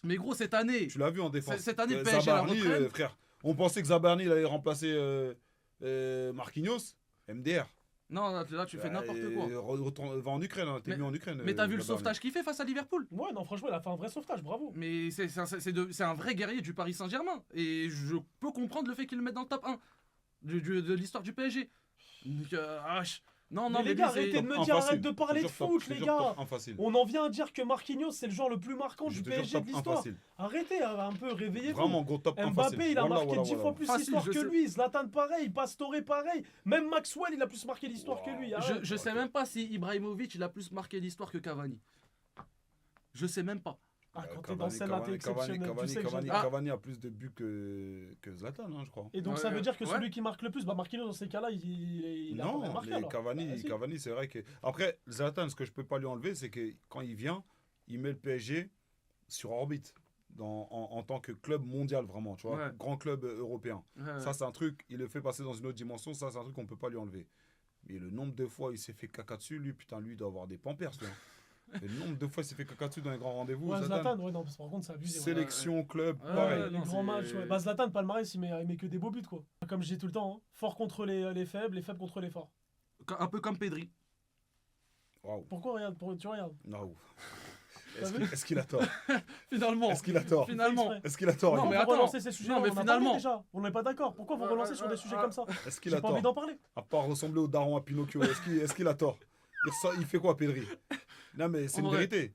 Mais gros, cette année, Tu l'as vu en défense. Cette année, le PSG, Zabarni, la retraite. frère. On pensait que Zabarni il allait remplacer Marquinhos. MDR. non, là tu fais n'importe quoi. Va en Ukraine, hein. T'es mis en Ukraine. Mais t'as vu le Zabarni. sauvetage qu'il fait face à Liverpool? Ouais, non, franchement, il a fait un vrai sauvetage, bravo. Mais c'est un vrai guerrier du Paris Saint-Germain. Et je peux comprendre le fait qu'il le mette dans le top 1 de l'histoire du PSG. Donc, non, Mais les lui, gars, c'est- arrêtez de me Top dire, un arrête facile. de parler Je de te jure foot, top- je les te jure gars. top un facile. On en vient à dire que Marquinhos, c'est le joueur le plus marquant Je du te jure PSG top de un l'histoire. facile. Arrêtez un peu, réveillez-vous. Vraiment gros top 1 facile. Mbappé, il a Voilà, marqué voilà, 10 voilà. fois plus Facile, l'histoire je que sais. lui. Zlatan, pareil. Pastore, pareil. Même Maxwell, il a plus marqué l'histoire que lui. Arrête. Je sais même pas si Ibrahimovic il a plus marqué l'histoire que Cavani. Je sais même pas. Ah, quand t'es dans celle-là, t'es exceptionnel. Tu sais que j'aime. Cavani a plus de buts que Zlatan, hein, je crois. Et donc ça Ouais, veut dire que ouais. celui qui marque le plus, bah Marquinhos dans ces cas-là, il a pas Non, bien marqué mais alors. Cavani, Bah, si. Cavani c'est vrai que. Après, Zlatan, ce que je peux pas lui enlever, c'est que quand il vient, il met le PSG sur orbite. En tant que club mondial, vraiment, tu vois. Ouais. Grand club européen. Ouais. Ça, c'est un truc, il le fait passer dans une autre dimension, ça, c'est un truc qu'on peut pas lui enlever. Mais le nombre de fois il s'est fait caca dessus, lui, putain, lui, il doit avoir des pampers, lui. Et le nombre de fois il s'est fait caca dessus dans les grands rendez-vous, Ouais, Zlatan. Zlatan, ouais, non, par contre, c'est abusé. Ouais. Sélection, club, Ouais, pareil. ouais, Les non, grands c'est- matchs, ouais. Bah, Zlatan, palmarès, il met que des beaux buts, quoi. Comme je dis tout le temps, hein. Fort contre les faibles, les faibles contre les forts. Un peu comme Pedri. Waouh. Pourquoi regarde, tu regardes? Non. T'as vu Est-ce qu'il a tort Finalement. Est-ce qu'il a tort Finalement. Exprès. Est-ce qu'il a tort Non, Guillaume mais Pourquoi attends. relancer ces sujets Non, mais on en a finalement- parlé déjà. On n'est pas d'accord. Pourquoi vous relancez sur des sujets comme ça? Est-ce qu'il J'ai a pas envie d'en tort parler. À part ressembler au daron à Pinocchio, est-ce qu'il a tort il fait quoi, Pedri? Non, mais c'est En une vrai. vérité.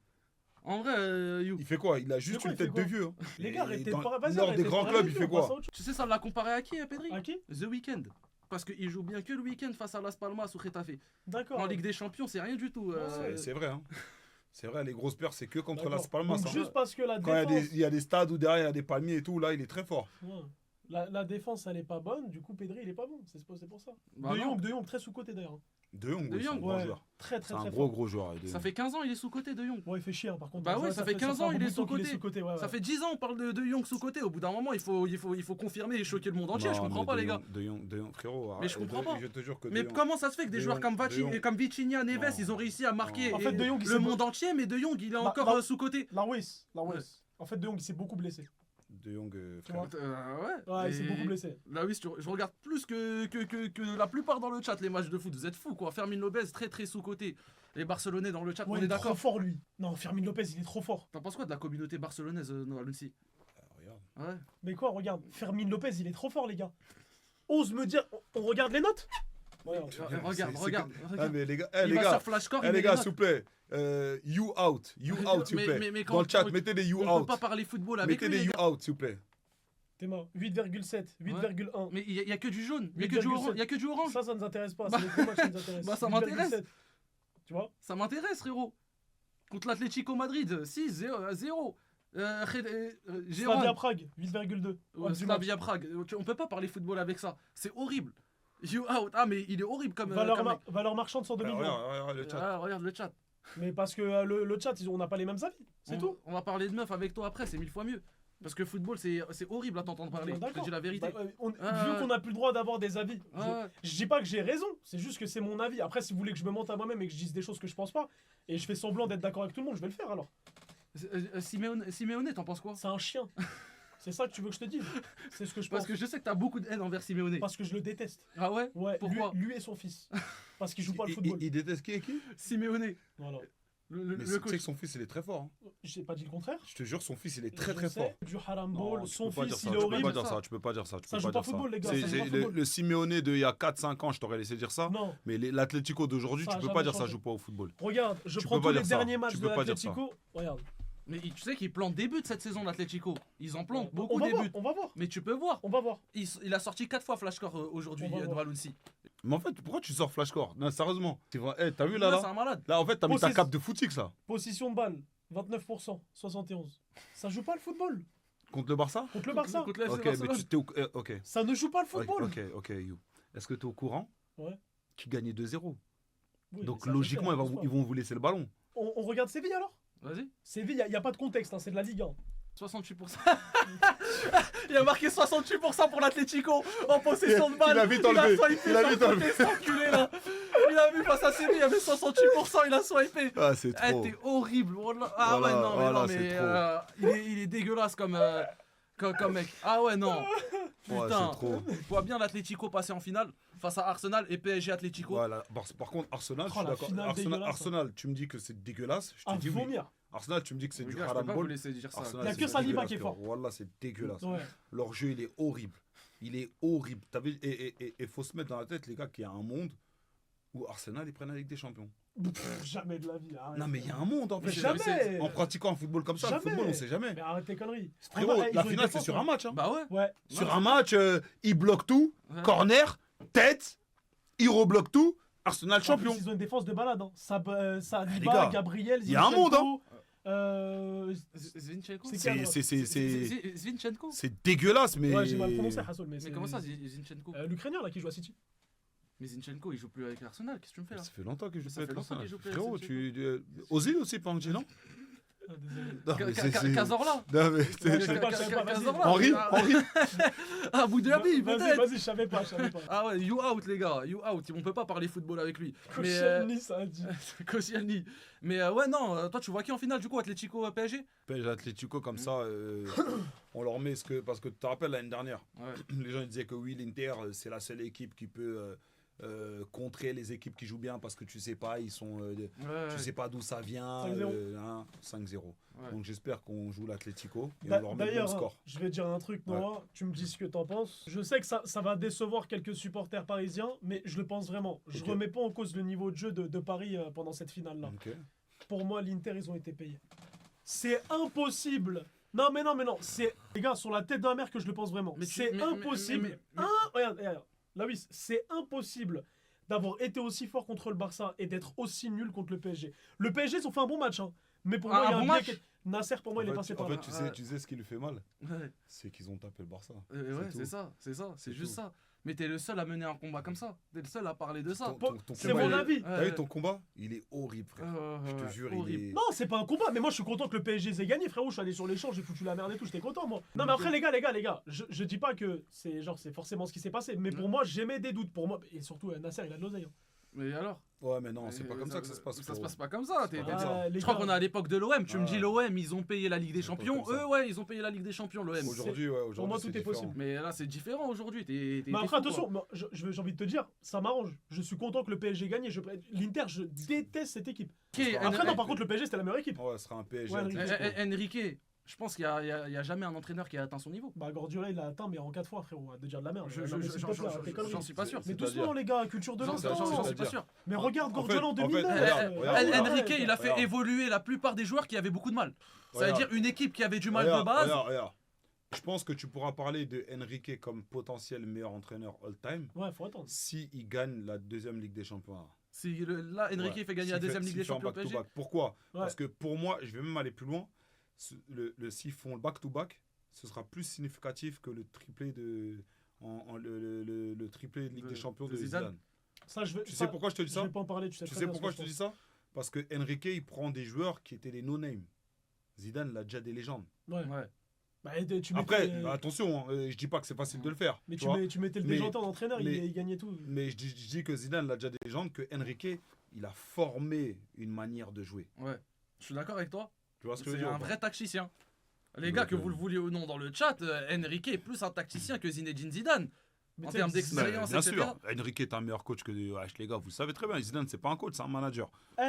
En vrai, You, Il fait quoi? Il a juste quoi, une il fait tête quoi de vieux. hein. Les gars, Et arrêtez de dans parler. Vas-y, lors arrêtez des de grands parler clubs, de il lui, fait on passe quoi? à autre chose. tu sais, ça l'a comparé à qui, Pedri? À qui? The Weeknd. Parce qu'il joue bien que le week-end face à Las Palmas ou Getafe. D'accord. En Ligue des Champions, c'est rien du tout. C'est vrai, hein. C'est vrai, les grosses pertes, c'est que contre D'accord. Las Palmas. Donc, hein. juste parce que la Quand défense. il y a des stades où derrière il y a des palmiers et tout, là, il est très fort. Ouais. La défense, elle est pas bonne. Du coup, Pedri, il est pas bon. C'est pour ça. Bah de non. Jong, très sous-côté d'ailleurs. De Jong, De oui, c'est un Jong, grand ouais. joueur. Très, C'est très, un très gros, fort. gros joueur. De Ça Jong. fait 15 ans, il est sous-côté de Young. Ouais, il fait chier, hein, par contre. Bah ouais, ça fait 15 ans, un il est bout de temps qu'il sous-côté. sous-côté. Ouais, Ça ouais. fait 10 ans, on parle de Young sous-côté. Au bout d'un moment, il faut confirmer et choquer le monde entier. Non, Je comprends mais pas, De les gars. Jong, De Jong, frérot. Mais je comprends pas. Je te jure que Mais De Jong- comment ça se fait que des De joueurs Jong, De Jong. comme Vitinha, Neves, Non. ils ont réussi à marquer Non. En fait, De Jong, il le s'est monde entier, mais De Jong, il est Bah, encore bah- sous-côté. Larwis. En fait, De Jong, il s'est beaucoup blessé. De Jong, Tu vois. Ouais. Ouais, il s'est Et beaucoup blessé. Là, oui, je regarde plus que la plupart dans le chat les matchs de foot. Vous êtes fous, quoi. Fermin Lopez, très très sous-côté. Les Barcelonais dans le chat, Ouais, on il est est trop d'accord. fort, lui. Non, Fermin Lopez, il est trop fort. T'en penses quoi de la communauté barcelonaise, Noah Lunsi? Regarde. Ouais. Mais quoi, regarde, Fermin Lopez, il est trop fort, les gars. Ose me dire, on regarde les notes? Ouais, Regarde. Ah, mais les gars, Il les va gars, sur Flashcore, il les met gars, les s'il vous notes. plaît. You out, s'il vous Mais- plaît. mais quand Dans le chat, on- mettez des you On peut out. pas parler football avec Mettez lui, des les you gars. out, s'il vous plaît. Théma, 8,7, 8,1. Mais il y a que du jaune, il y a que du 8,7. orange. Il y a que du orange. Ça nous intéresse pas, Bah- c'est les gros matchs qui nous intéressent. Bah, ça m'intéresse. 8,7. Tu vois? Ça m'intéresse, frérot. Contre l'Atlético Madrid, 6-0. Slavia Jérôme, Prague, 8,2. Slavia Prague. On peut pas parler football avec ça. C'est horrible. You out. Ah, mais il est horrible comme. Valeur, mec. valeur marchande 102 millions. Regarde le chat. Ah, regarde le chat. Mais parce que le chat, on n'a pas les mêmes avis, c'est tout. On va parler de meufs avec toi après, c'est 1000 fois mieux. Parce que football, c'est horrible à t'entendre parler. Je te D'accord. dis la vérité. Bah, Ah, vu ouais. qu'on n'a plus le droit d'avoir des avis, Ouais. je dis pas que j'ai raison, c'est juste que c'est mon avis. Après, si vous voulez que je me mente à moi-même et que je dise des choses que je pense pas, et je fais semblant d'être d'accord avec tout le monde, je vais le faire alors. Simeone, t'en penses quoi? C'est un chien. C'est ça que tu veux que je te dise? C'est ce que je pense. Parce que je sais que t'as beaucoup de haine envers Simeone. Parce que je le déteste. Ah ouais? Ouais, Pourquoi? lui et son fils. Parce qu'il joue pas le football. Il déteste qui et qui? Simeone. Voilà. Le Mais tu sais coach. que son fils, il est très fort. hein. J'ai pas dit le contraire. Je te jure, son fils, il est Je très très sais, fort. Du haram Non, ball, tu son peux pas dire fils, ça, il est tu peux horrible. pas dire ça, tu peux pas dire ça. Ça joue pas football, les gars, ça joue pas football. Le Simeone de il y a 4-5 ans, je t'aurais laissé dire ça. Non, Mais l'Atlético d'aujourd'hui, Ça tu a peux pas jamais dire ça changé. joue pas au football. regarde, je Tu prends peux pas tous les dire ça. derniers matchs Tu de peux pas dire ça. l'Atlético. Regarde. Mais tu sais qu'ils plantent des buts cette saison, l'Atlético. Ils en plantent On beaucoup va des voir, buts. on va voir. Mais tu peux voir. On va voir. Il a sorti 4 fois Flashcore aujourd'hui, On va voir. Noah Lunsi. Mais en fait, pourquoi tu sors Flashcore? Non, sérieusement. C'est vrai. Eh, t'as vu Ouais, là c'est là? un malade. Là, en fait, t'as mis ta Possess- cape de footix là. Position de balle, 29%, 71. Ça joue pas le football. Contre le Barça? Contre le Barça. Contre le FC Ok, mais Barcelone. tu t'es au. Ok. Ça ne joue pas le football. Ok, You. Est-ce que t'es au courant? Ouais. Tu gagnais 2-0. Oui, Donc ça, je logiquement, sais, ils vont vous laisser le ballon. on regarde Séville alors? Vas-y. Séville, il n'y a pas de contexte, hein, c'est de la Ligue 1. 68%. Il a marqué 68% pour l'Atlético en possession de balle. Il a vite enlevé. swipé Il a sur vite le côté, enlevé. cet enculé, là. Il a vu face à Séville, il y avait 68%, il a swipé. Ah, c'est Eh, trop. t'es horrible. Wallah. Ah Voilà, ouais, non, mais, voilà, non, c'est mais trop. il est dégueulasse comme mec. Ah ouais, non. Ouais, Putain. c'est trop. Je vois bien l'Atlético passer en finale face à Arsenal et PSG Atlético. Voilà. Par contre, Arsenal, je Oh, suis la d'accord. finale dégueulasse, Arsenal, tu me dis que c'est dégueulasse. Je te À dis oui. vomir. Arsenal, tu me dis que c'est Les du gars, je peux haram pas vous ball. laisser dire ça. Arsenal, Il y a c'est que Saliba dégueulasse, qui est fort. Wallah, c'est dégueulasse. Ouais. Leur jeu, il est horrible. Il est horrible. Et faut se mettre dans la tête, les gars, qu'il y a un monde où Arsenal, ils prennent la Ligue des Champions. Jamais de la vie. Arrête. Non, mais il y a un monde en Mais fait. jamais. En pratiquant un football comme ça, le Jamais. football, on sait jamais. Mais arrête tes conneries. Frérot, Regarde, ils la ont finale, été c'est forts, sur hein. un match. Hein. Bah ouais. Ouais. Sur un match, ils bloquent tout. Ouais. Corner, tête, ils rebloquent tout. Arsenal En plus, champion. ils ont une défense de balade. Hein. les Saliba, gars, Gabriel, il y a un monde, hein. Zinchenko. C'est Zinchenko. C'est dégueulasse, mais. Ouais, j'ai mal prononcé Hassol, mais Mais c'est- comment ça, Zinchenko? L'Ukrainien là qui joue à City. Mais Zinchenko, il joue plus avec Arsenal. Qu'est-ce que tu me fais là? Ça fait longtemps que je Ça fais fait être longtemps Arsenal. qu'il joue plus Frérot, avec tu. Ozil aussi, pas Angie, non? Ah, désolé. Non, mais c'est- Cazorla. Non, mais Ouais, je sais pas, vas-y. Cazorla. Henri, Ah, Henri. Abu Dhabi, Vas-y, peut-être. vas-y, je savais pas, je savais pas. Ah ouais, you out les gars, you out. On peut pas parler football avec lui. Mais Koscielny, ça a dit. Koscielny. Mais ouais non, toi tu vois qui en finale du coup, Atlético PSG? PSG Atlético comme ça, on leur met ce que. Parce que tu te rappelles l'année dernière, Ouais. les gens ils disaient que oui, l'Inter, c'est la seule équipe qui peut contrer les équipes qui jouent bien parce que tu sais pas, ils sont. Tu sais pas d'où ça vient. 5-0. 5-0. Ouais. Donc j'espère qu'on joue l'Atlético et on leur met le même D'ailleurs, score. je vais dire un truc, Noah, tu me dis ce que t'en penses. Je sais que ça va décevoir quelques supporters parisiens, mais je le pense vraiment. Je Ok. remets pas en cause le niveau de jeu de Paris pendant cette finale-là. Ok. Pour moi, l'Inter, ils ont été payés. C'est impossible. Non, mais non. C'est, les gars, sur la tête d'un mère que je le pense vraiment. Mais C'est impossible. Regarde. Là, oui, c'est impossible d'avoir été aussi fort contre le Barça et d'être aussi nul contre le PSG. Le PSG, ils ont fait un bon match, hein. Mais pour moi, il y a bon un match biais Nasser, pour moi, il est passé par en là. fait, Ouais. tu sais ce qui lui fait mal, Ouais, c'est qu'ils ont tapé le Barça. ouais, tout. c'est ça, c'est C'est juste tout. ça. Mais t'es le seul à mener un combat comme ça. T'es le seul à parler de ça. C'est combat, mon il est- avis. T'as vu ton combat? Il est horrible, frère. Je te jure, horrible. il est. Non, c'est pas un combat, mais moi je suis content que le PSG ait gagné, frérot. Je suis allé sur l'échange, j'ai foutu la merde et tout, j'étais content, moi. Non, mais après, les gars, je dis pas que c'est forcément ce qui s'est passé, mais pour moi, j'aimais des doutes. Pour moi, et surtout, Nasser, il a de l'oseille. Hein. Mais alors Ouais, mais non, c'est pas comme ça que ça se passe. Ça se frérot. passe pas comme ça. C'est pas comme ça. Ah, les Je crois gars, qu'on est à l'époque de l'OM. Tu me dis Ouais. l'OM, ils ont payé la Ligue des C'est pas Champions. comme ça. Eux, ouais, ils ont payé la Ligue des Champions, l'OM. Aujourd'hui, ouais, aujourd'hui. Pour moi, tout c'est est différent. possible. Mais là, c'est différent aujourd'hui. Mais après, attention, moi, j'ai envie de te dire, ça m'arrange. Je suis content que le PSG gagne. L'Inter, je déteste cette équipe. Après, non, par contre, le PSG, c'était la meilleure équipe. Ouais, ce sera un PSG. Ouais, un Enrique. petit peu. Enrique, je pense qu'il y a jamais un entraîneur qui a atteint son niveau. Bah, Guardiola, il l'a atteint, mais en 4 fois, frérot. De dire de la merde. Je- Non, je- mais je- s'il te j'en- plaît, arrête tes j'en- conneries. j'en suis pas sûr. Mais C'est-à-dire doucement, les gars, culture de J'en l'instant. suis pas sûr. Mais regarde En Guardiola en fait, 2009. Enrique, il a fait regarde. évoluer la plupart des joueurs qui avaient beaucoup de mal. Ça veut Regarde. dire une équipe qui avait du mal de Regarde, base. regarde. Je pense que tu pourras parler de Enrique comme potentiel meilleur entraîneur all-time Ouais, faut attendre. s'il gagne la deuxième Ligue des Champions. Là, Enrique Ouais. fait gagner S'il la deuxième Ligue des s'il fait un Champions au PSG. back-to-back. Pourquoi Ouais. Parce que pour moi, je vais même aller plus loin. S'ils font le back-to-back, ce sera plus significatif que le triplé de le triplé de Ligue des Champions de Zidane. Ça, je vais. Tu sais pourquoi je te dis Je ça vais pas en parler, tu sais Tu très sais bien pourquoi ce je que te dis ça Parce que Enrique, il prend des joueurs qui étaient des no-name. Zidane, il a déjà des légendes. pense. Ouais. Ouais. Bah, tu Après, mettais- attention, je dis pas que c'est facile de le faire. mais tu vois. tu mettais le Mais- déjanté en entraîneur, mais- il gagnait tout. Mais je dis que Zidane, il a déjà des légendes, que Enrique, il a formé une manière de jouer. Ouais. Je suis d'accord avec toi. Tu vois ce que je C'est veux dire un ou pas vrai tacticien. Les Donc, gars, que vous le vouliez ou non dans le chat, Enrique est plus un tacticien que Zinedine Zidane. Mais En tu sais, termes Mais, d'expérience, bien etc. sûr, Enrique est un meilleur coach que les gars. Vous le savez très bien. Zidane, c'est pas un coach, c'est un manager.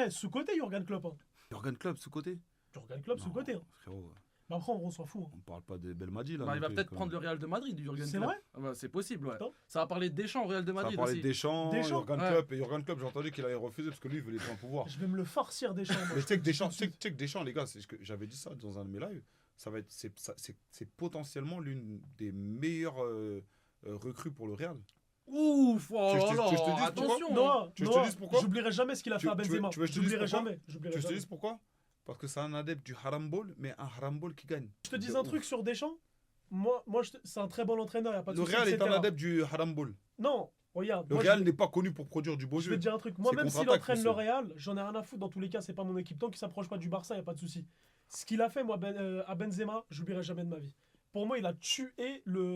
Sous-côté, Jurgen Klopp. Hein. Jurgen Klopp, sous-côté. Jurgen Klopp, Non, sous-côté. Hein. Frérot, Mais après, on s'en fout. Hein. on parle pas de Belmadi là. Bah, il non va plus, peut-être quand prendre le même. Real de Madrid, Jurgen C'est Klopp. vrai Ah bah, c'est possible, ouais. Attends. Ça va parler de Deschamps au Real de Ça a Madrid parlé aussi. de Deschamps, Deschamps. Jurgen Ouais. Klopp. Et Jurgen Klopp, j'ai entendu qu'il avait refusé parce que lui, il voulait pas un pouvoir. Je vais me le farcir des champs. Mais tu sais que Deschamps, les gars, c'est ce que j'avais dit ça dans un de mes lives. Ça va être, c'est potentiellement l'une des meilleures recrues pour le Real. Ouf, oh Tu veux que là je te là, dise pourquoi attention. Non, Tu veux que je te non, dise pourquoi j'oublierai jamais ce qu'il a fait à Benzema. tu veux que je te dise J'oublierai pourquoi jamais. J'oublierai Tu veux que je te jamais. dise pourquoi Parce que c'est un adepte du haram ball, mais un haram ball qui gagne. Je te dis De un ouf. truc sur Deschamps. Moi c'est un très bon entraîneur, y a pas de Le souci, Real est etc. un adepte du haram ball. Non, regarde. Le moi, Real n'est pas connu pour produire du beau je vais jeu. te dire un truc. Moi, C'est même s'il contre-attaque, entraîne le monsieur. Real, j'en ai rien à foutre. Dans tous les cas, c'est pas mon équipe. Tant qu'il s'approche pas du Barça, y a pas de souci. Ce qu'il a fait, moi, à Benzema, j'oublierai jamais de ma vie. Pour moi, il a tué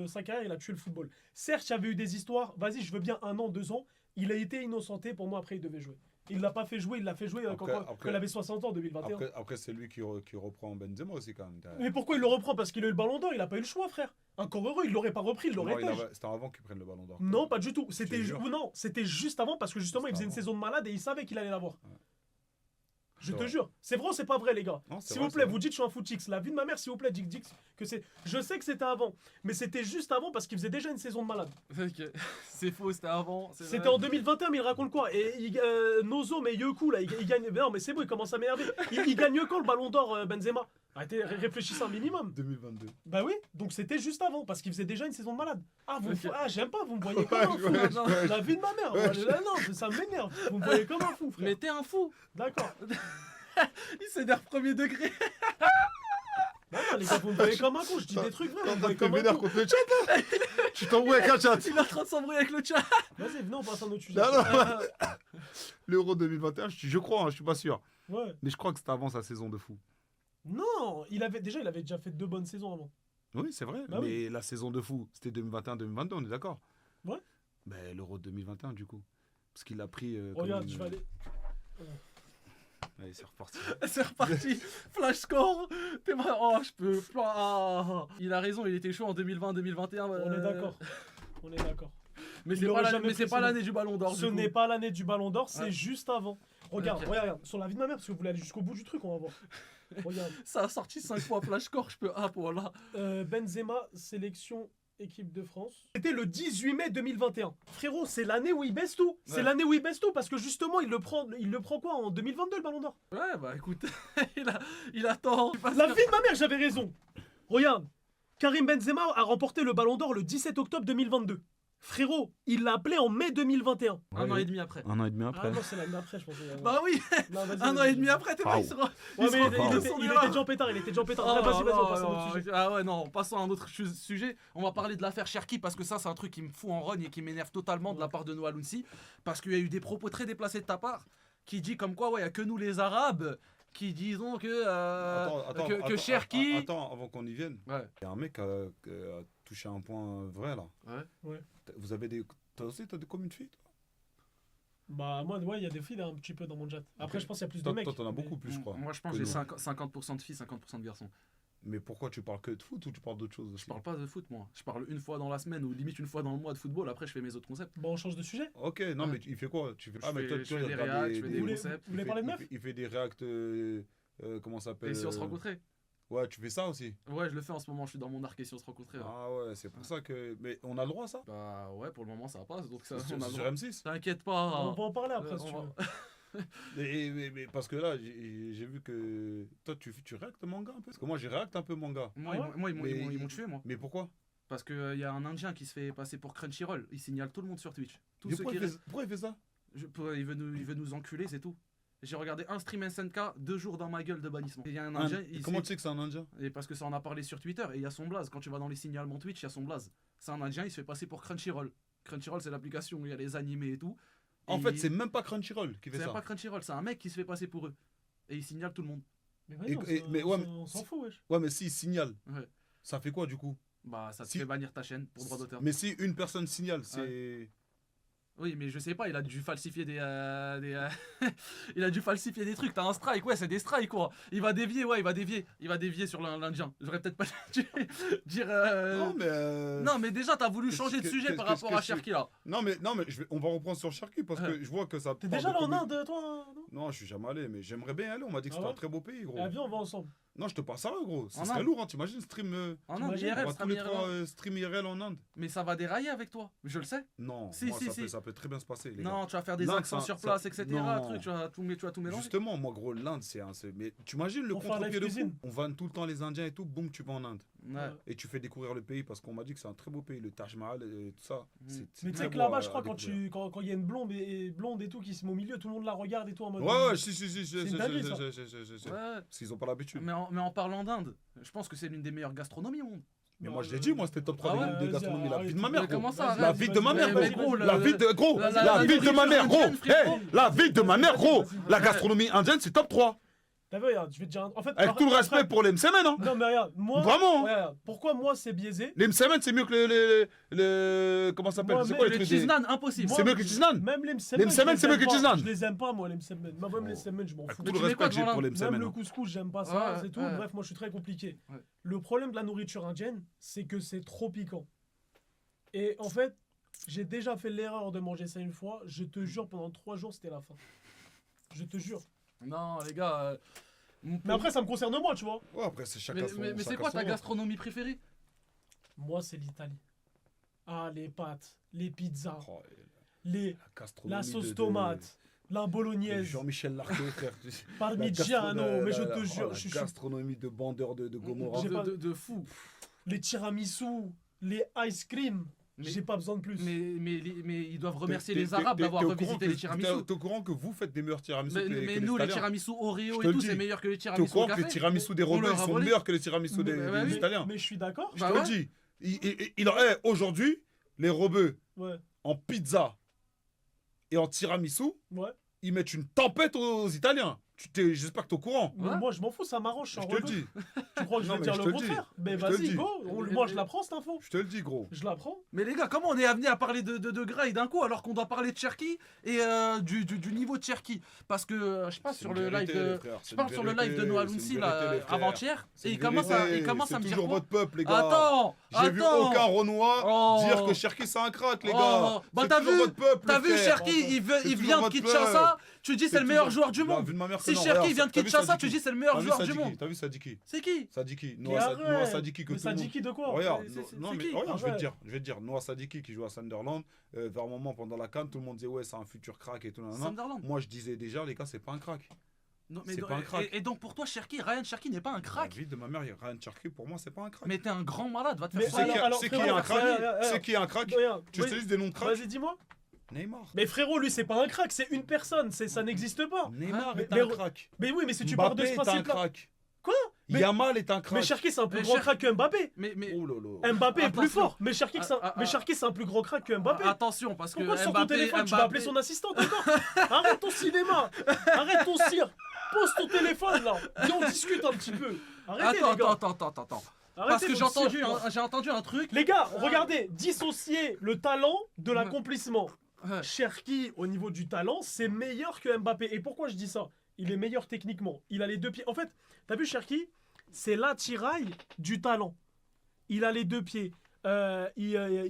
sa carrière, il a tué le football. Certes, il y avait eu des histoires. Vas-y, je veux bien 1 an, 2 ans. Il a été innocenté. Pour moi, après, il devait jouer. Il l'a pas fait jouer. Il l'a fait jouer quand il avait 60 ans en 2021. Après, c'est lui qui reprend Benzema aussi quand même. Mais pourquoi il le reprend? Parce qu'il a eu le ballon d'or. Il a pas eu le choix, frère. Encore heureux, il l'aurait pas repris. Il l'aurait Non, été. C'était avant qu'il prenne le ballon d'or. Non, pas du tout. Je te jure. Non, c'était juste avant parce que justement, il faisait une C'était saison de malade et il savait qu'il allait l'avoir. Ouais. Je C'est te vrai. jure. C'est vrai ou c'est pas vrai, les gars? Non, c'est S'il vrai, vous c'est plaît, vrai. vous dites je suis un footix. La vie de ma mère, s'il vous plaît, dites que c'est. Je sais que c'était avant, mais c'était juste avant parce qu'il faisait déjà une saison de malade. Ok. C'est faux, c'était avant. c'est C'était vrai. en 2021, mais il raconte quoi? Et Nozo, mais Yeku, là, il gagne. Non, mais c'est bon, il commence à m'énerver. Il gagne quand le ballon d'or, Benzema? Arrêtez, réfléchissez un minimum. 2022. Bah oui, donc c'était juste avant parce qu'il faisait déjà une saison de malade. Ah, Ok. j'aime pas, vous me voyez comme un fou. Ouais, non. ouais. La vie de ma mère, non, ça m'énerve. Vous me voyez comme un fou, frère. Mais t'es un fou. D'accord. Il s'énerve premier degré. Non, les gars, vous me voyez comme un con, je dis des trucs vrais. Vous me voyez T'es comme un vénère con. contre le chat là Tu t'embrouilles avec un chat. Il est en train de s'embrouiller avec le chat. Vas-y, venez, on passe à un autre sujet. Non, non. L'Euro 2021, je crois, hein, je suis pas sûr. Ouais. Mais je crois que c'était avant sa saison de fou. Non, il avait déjà fait 2 bonnes saisons avant. Oui, c'est vrai. Bah mais la saison de fou, c'était 2021-2022, on est d'accord? Ouais. Ben, l'Euro 2021, du coup. Parce qu'il a pris. Regarde, je vais aller. Allez, c'est reparti. C'est reparti. Flash score. T'es mal. Oh, je peux. Il a raison, il était chaud en 2020-2021. On est d'accord. On est d'accord. Mais Il c'est l'aurait pas jamais pris, sinon. l'année du Ballon d'Or. Ce du coup. n'est pas l'année du Ballon d'Or, c'est Ouais. juste avant. Regarde, Ok. regarde, sur la vie de ma mère, parce que vous voulez aller jusqu'au bout du truc, on va voir. Regarde. Ça a sorti 5 fois flash score, je peux. Ah, voilà. Benzema, sélection équipe de France. C'était le 18 mai 2021. Frérot, c'est l'année où il baisse tout. C'est Ouais. l'année où il baisse tout parce que justement, il le prend quoi en 2022 le Ballon d'Or? Ouais, bah écoute, il attend. La vie de ma mère, j'avais raison. Regarde, Karim Benzema a remporté le Ballon d'Or le 17 octobre 2022. Frérot, il l'a appelé en mai 2021. Un an et demi après. Un an et demi Ah après. non, c'est l'année d'après, je pense. Bah oui, Non, vas-y, un an vas-y. et demi après, t'es pas, Waouh. il sera. Ouais, il mais se il rend- était son déjà erreur. en pétard, il était déjà en pétard. Oh Vas-y, là vas-y, là, on passe à un autre sujet. Ah ouais, non, passons à un autre sujet. On va parler de l'affaire Cherki parce que ça, c'est un truc qui me fout en rogne et qui m'énerve totalement de la part de Noah Lounsi. Parce qu'il y a eu des propos très déplacés de ta part qui dit comme quoi, ouais, il n'y a que nous les Arabes qui disons que Cherki. Attends, avant qu'on y vienne. Ouais. Il y a un mec qui a touché un point vrai là. Ouais. Ouais. Vous avez des. Toi aussi, t'as des communes de filles toi Bah, moi, ouais, il y a des filles un petit peu dans mon chat. Après, Ok. je pense qu'il y a plus de Toi, mecs. toi, t'en as mais- beaucoup plus, je crois. Moi, je pense que que j'ai nous. 50% de filles, 50% de garçons. Mais pourquoi tu parles que de foot ou tu parles d'autre chose aussi? Je parle pas de foot, moi. Je parle une fois dans la semaine ou limite une fois dans le mois de football. Après, je fais mes autres concepts. Bon, on change de sujet. Ok, non, Ouais. mais il fait quoi? Tu fais... Je fais- toi, je tu fais des regardes réacts, je fais des Vous voulez- concepts. vous voulez parler de meufs? Il fait des réacts, comment ça s'appelle? Et si on se rencontrait? Ouais, tu fais ça aussi? Ouais, je le fais en ce moment. Je suis dans mon arc et si on se rencontrait. Ah ouais, c'est pour ça que... Mais on a le droit à ça? Bah ouais, pour le moment, ça passe. Donc ça, Sur on a le sur droit. M6? T'inquiète pas. On va en parler après, Euh, si on tu va- veux. Mais parce que là, j'ai vu que... Toi, tu réactes manga un peu? Parce que moi, j'ai réacte un peu manga. Moi, Ah ouais moi, Mais ils m'ont tué, moi. Mais pourquoi? Parce qu'il y a un Indien qui se fait passer pour Crunchyroll. Il signale tout le monde sur Twitch. Tous Mais ceux pourquoi, qui pourquoi il fait ça? il veut nous enculer, c'est tout. J'ai regardé un stream SNK, 2 jours dans ma gueule de bannissement. Il y a un Indien, Comment tu sais que c'est un Indien? et parce que ça en a parlé sur Twitter et il y a son blaze. Quand tu vas dans les signalements Twitch, il y a son blaze. C'est un Indien, il se fait passer pour Crunchyroll. Crunchyroll, c'est l'application où il y a les animés et tout. En Et fait, c'est même pas Crunchyroll qui fait c'est ça. pas Crunchyroll, c'est un mec qui se fait passer pour eux. Et il signale tout le monde. Mais vas-y, Et- mais ouais, mais- on s'en fout, wesh. Ouais, mais s'il signale, Ouais. ça fait quoi du coup? Bah, ça te Si- fait bannir ta chaîne pour droit d'auteur. Mais si une personne signale, c'est... Oui, mais je sais pas, il a dû falsifier il a dû falsifier des trucs. T'as un strike, ouais, c'est des strikes, quoi. Il va dévier, ouais, il va dévier sur l'Indien. J'aurais peut-être pas dû dire. Non, mais... Non, mais déjà, t'as voulu Qu'est-ce changer de que- sujet qu'est-ce- par qu'est-ce rapport à que- Cherki, là. Non, mais on va reprendre sur Cherki parce que je vois que ça... T'es parle déjà de là en commu- Inde, toi, non? Non, je suis jamais allé, mais j'aimerais bien y aller. On m'a dit que Ah c'était ouais un très beau pays, gros. Eh, viens, on va ensemble. Non, je te parle sérieux, gros. Ce En serait Inde. lourd, hein. T'imagines stream... En Inde, T'imagines, on IRL, va sera tous les meilleur. trois stream IRL en Inde. Mais ça va dérailler avec toi, je le sais. Non, Si, moi, si, ça, si. ça peut très bien se passer, les gars. Non, tu vas faire des L'Inde, accents ça- sur ça- place, etc. non. Truc, tu vas tout mélanger. Justement, moi, gros, l'Inde, c'est un... Mais t'imagines le On fait un contre-pied live de fou? cuisine. On vanne tout le temps les Indiens et tout, boum, tu vas en Inde. Ouais. Et tu fais découvrir le pays parce qu'on m'a dit que c'est un très beau pays, le Taj Mahal et tout ça. C'est Mais tu très sais que beau là-bas, à- je crois, à quand découvrir. quand il y a une blonde et tout qui se met au milieu, tout le monde la regarde et tout en mode. Ouais, si, C'est une dinguerie, ça. c'est. Ouais. Parce qu'ils ont pas l'habitude. Mais en parlant d'Inde, je pense que c'est l'une des meilleures gastronomies au monde. Mais moi, je l'ai dit, moi, c'était top 3 Ah ouais, des gastronomies. La vie de ma mère, Mais gros. comment ça, La arrête, vie de ma mère, Mais gros. gros, La vie de, gros. la- La vie de ma nourriture mère, gros. indienne, frérot. Eh, la vie de ma mère, gros. La Ouais. gastronomie indienne, c'est top 3. T'as vu, regarde, je vais te dire. En fait, Avec tout le respect pour les msemen, hein. Non, mais regarde, moi. Vraiment. Ouais, regarde, pourquoi moi c'est biaisé? Les msemen, c'est mieux que les. Comment ça s'appelle? Moi, C'est mais quoi Le les trucs des- cheese-naan, impossible. C'est mieux que les cheese-naan. Même les msemen. Les msemen, je les c'est mieux aime que les pas. tisanes. Je les aime pas, moi, les msemen. Même les msemen, je m'en Avec fous. Mais tout tu le mets quoi respect que j'ai devant pour les Même msemen. le hein. couscous, j'aime pas ça, Ouais, c'est tout. ouais. Bref, moi je suis très compliqué. Ouais. Le problème de la nourriture indienne, c'est que c'est trop piquant. Et en fait, j'ai déjà fait l'erreur de manger ça une fois. Je te jure, pendant 3 jours, c'était la fin. Je te jure. Non, les gars. Mais après, ça me concerne moi, tu vois. Ouais, après, c'est chacun son. mais c'est chacun quoi ta son- gastronomie préférée? Moi, c'est l'Italie. Ah, les pâtes, les pizzas, Oh, les... la gastronomie la sauce de- tomate, la de bolognaise, Jean-Michel Larquet, frère. parmigiano, mais je te jure, La je suis... gastronomie de bandeur de Gomorrah. J'ai pas- De fou. Les tiramisu, les ice cream, Mais- j'ai pas besoin de plus. Mais ils doivent remercier T'es- les t'es- Arabes t'es- d'avoir t'es au courant revisité que- les tiramisu. T'es au courant que vous faites des meilleurs tiramisu Mais, que les mais que nous, les Italiens? tiramisu Oreo Je et te tout, le c'est dis. meilleur que les T'es au tiramisu au courant que café. les tiramisu des On Rebeux, leur ils a sont volé. meilleurs que les tiramisu des Bah oui. Italiens. Mais je suis d'accord. Je Bah te le ouais. dis. Aujourd'hui, les Rebeux Ouais, en pizza et en tiramisu, ouais. ils mettent une tempête aux Italiens. J'espère que t'es au courant. Mais Ouais. moi, je m'en fous, ça m'arrange, je suis Je en te le rebeu. dis. Tu crois que je Non, vais mais dire je le te le dis. contraire? Mais Je te le vas-y, dis. go. Moi, je la prends, cette info. Je te le dis, gros. Je la prends. Mais les gars, comment on est amené à parler de Grail d'un coup alors qu'on doit parler de Cherki et du niveau deCherki? Parce que je passe C'est sur une le vérité, live de. les frères, c'est Je parle une sur le vérité, live de Noah c'est une Lounsi vérité, là les frères. avant-hier C'est et il une commence vérité, à me c'est dire toujours quoi? votre peuple, les gars. Attends, J'ai vu aucun Renoir Oh. dire que Cherki c'est un crack, les Oh. gars. Bah, C'est t'as toujours vu- votre peuple, T'as les vu frères. Cherki, il C'est vient toujours de votre Kinshasa, tu dis c'est le meilleur joueur du Bah, monde. vu de ma mère, Si non, Cherki regarde, vient de t'as vu Kinshasa, Sadiki? tu dis c'est le meilleur T'as vu joueur du Sadiki? monde. T'as vu Sadiki? C'est qui? Sadiki, Mais Noah arrête. Sadiki que Mais tout le monde... Sadiki de quoi? Regarde, C'est non qui? mais regarde, je vais te Arrête. dire, Noah Sadiki qui joue à Sunderland, vers un moment pendant la CAN, tout le monde disait ouais c'est un futur crack et tout. Nanana. Sunderland. Moi je disais déjà les gars c'est pas un crack. Non, C'est pas un crack. et donc pour toi, Ryan Cherki n'est pas un La crack. vie de ma mère, Ryan Cherki pour moi c'est pas un crack. Mais t'es un grand malade, va te Mais faire C'est foutre. alors, qui frérot, est un crack? regarde, C'est qui est un crack? Regarde, Tu oui. utilises des noms de crack? Vas-y, dis-moi. Neymar. Mais frérot, lui, c'est pas un crack, c'est une personne, ça n'existe pas. Neymar mais- est mais- un crack. Mais oui, mais si tu pars de Mbappé ce est un principe-là. crack. Quoi? Mais- Yamal est un Mais crack. Cherki, c'est un plus Mais grand Cher- crack que Mbappé. Mais Oh là là. Mbappé est plus Attention. fort. Mais Cherki, c'est un plus grand crack que Mbappé. attention, parce que Pourquoi sur ton Mbappé, téléphone tu vas appeler son assistante encore? Arrête ton cinéma. Arrête ton cirque. Pose ton téléphone là. Viens, on discute un petit peu. Arrêtez les gars. Attends. Parce Arrêtez que j'ai votre entendu, cirque, là. j'ai entendu un truc. Les gars, regardez, dissocier le talent de l'accomplissement. Ouais. Cherki, au niveau du talent, c'est meilleur que Mbappé. Et pourquoi je dis ça? Il est meilleur techniquement. Il a les deux pieds. En fait, t'as vu Cherki? C'est l'attirail du talent. Il a les deux pieds.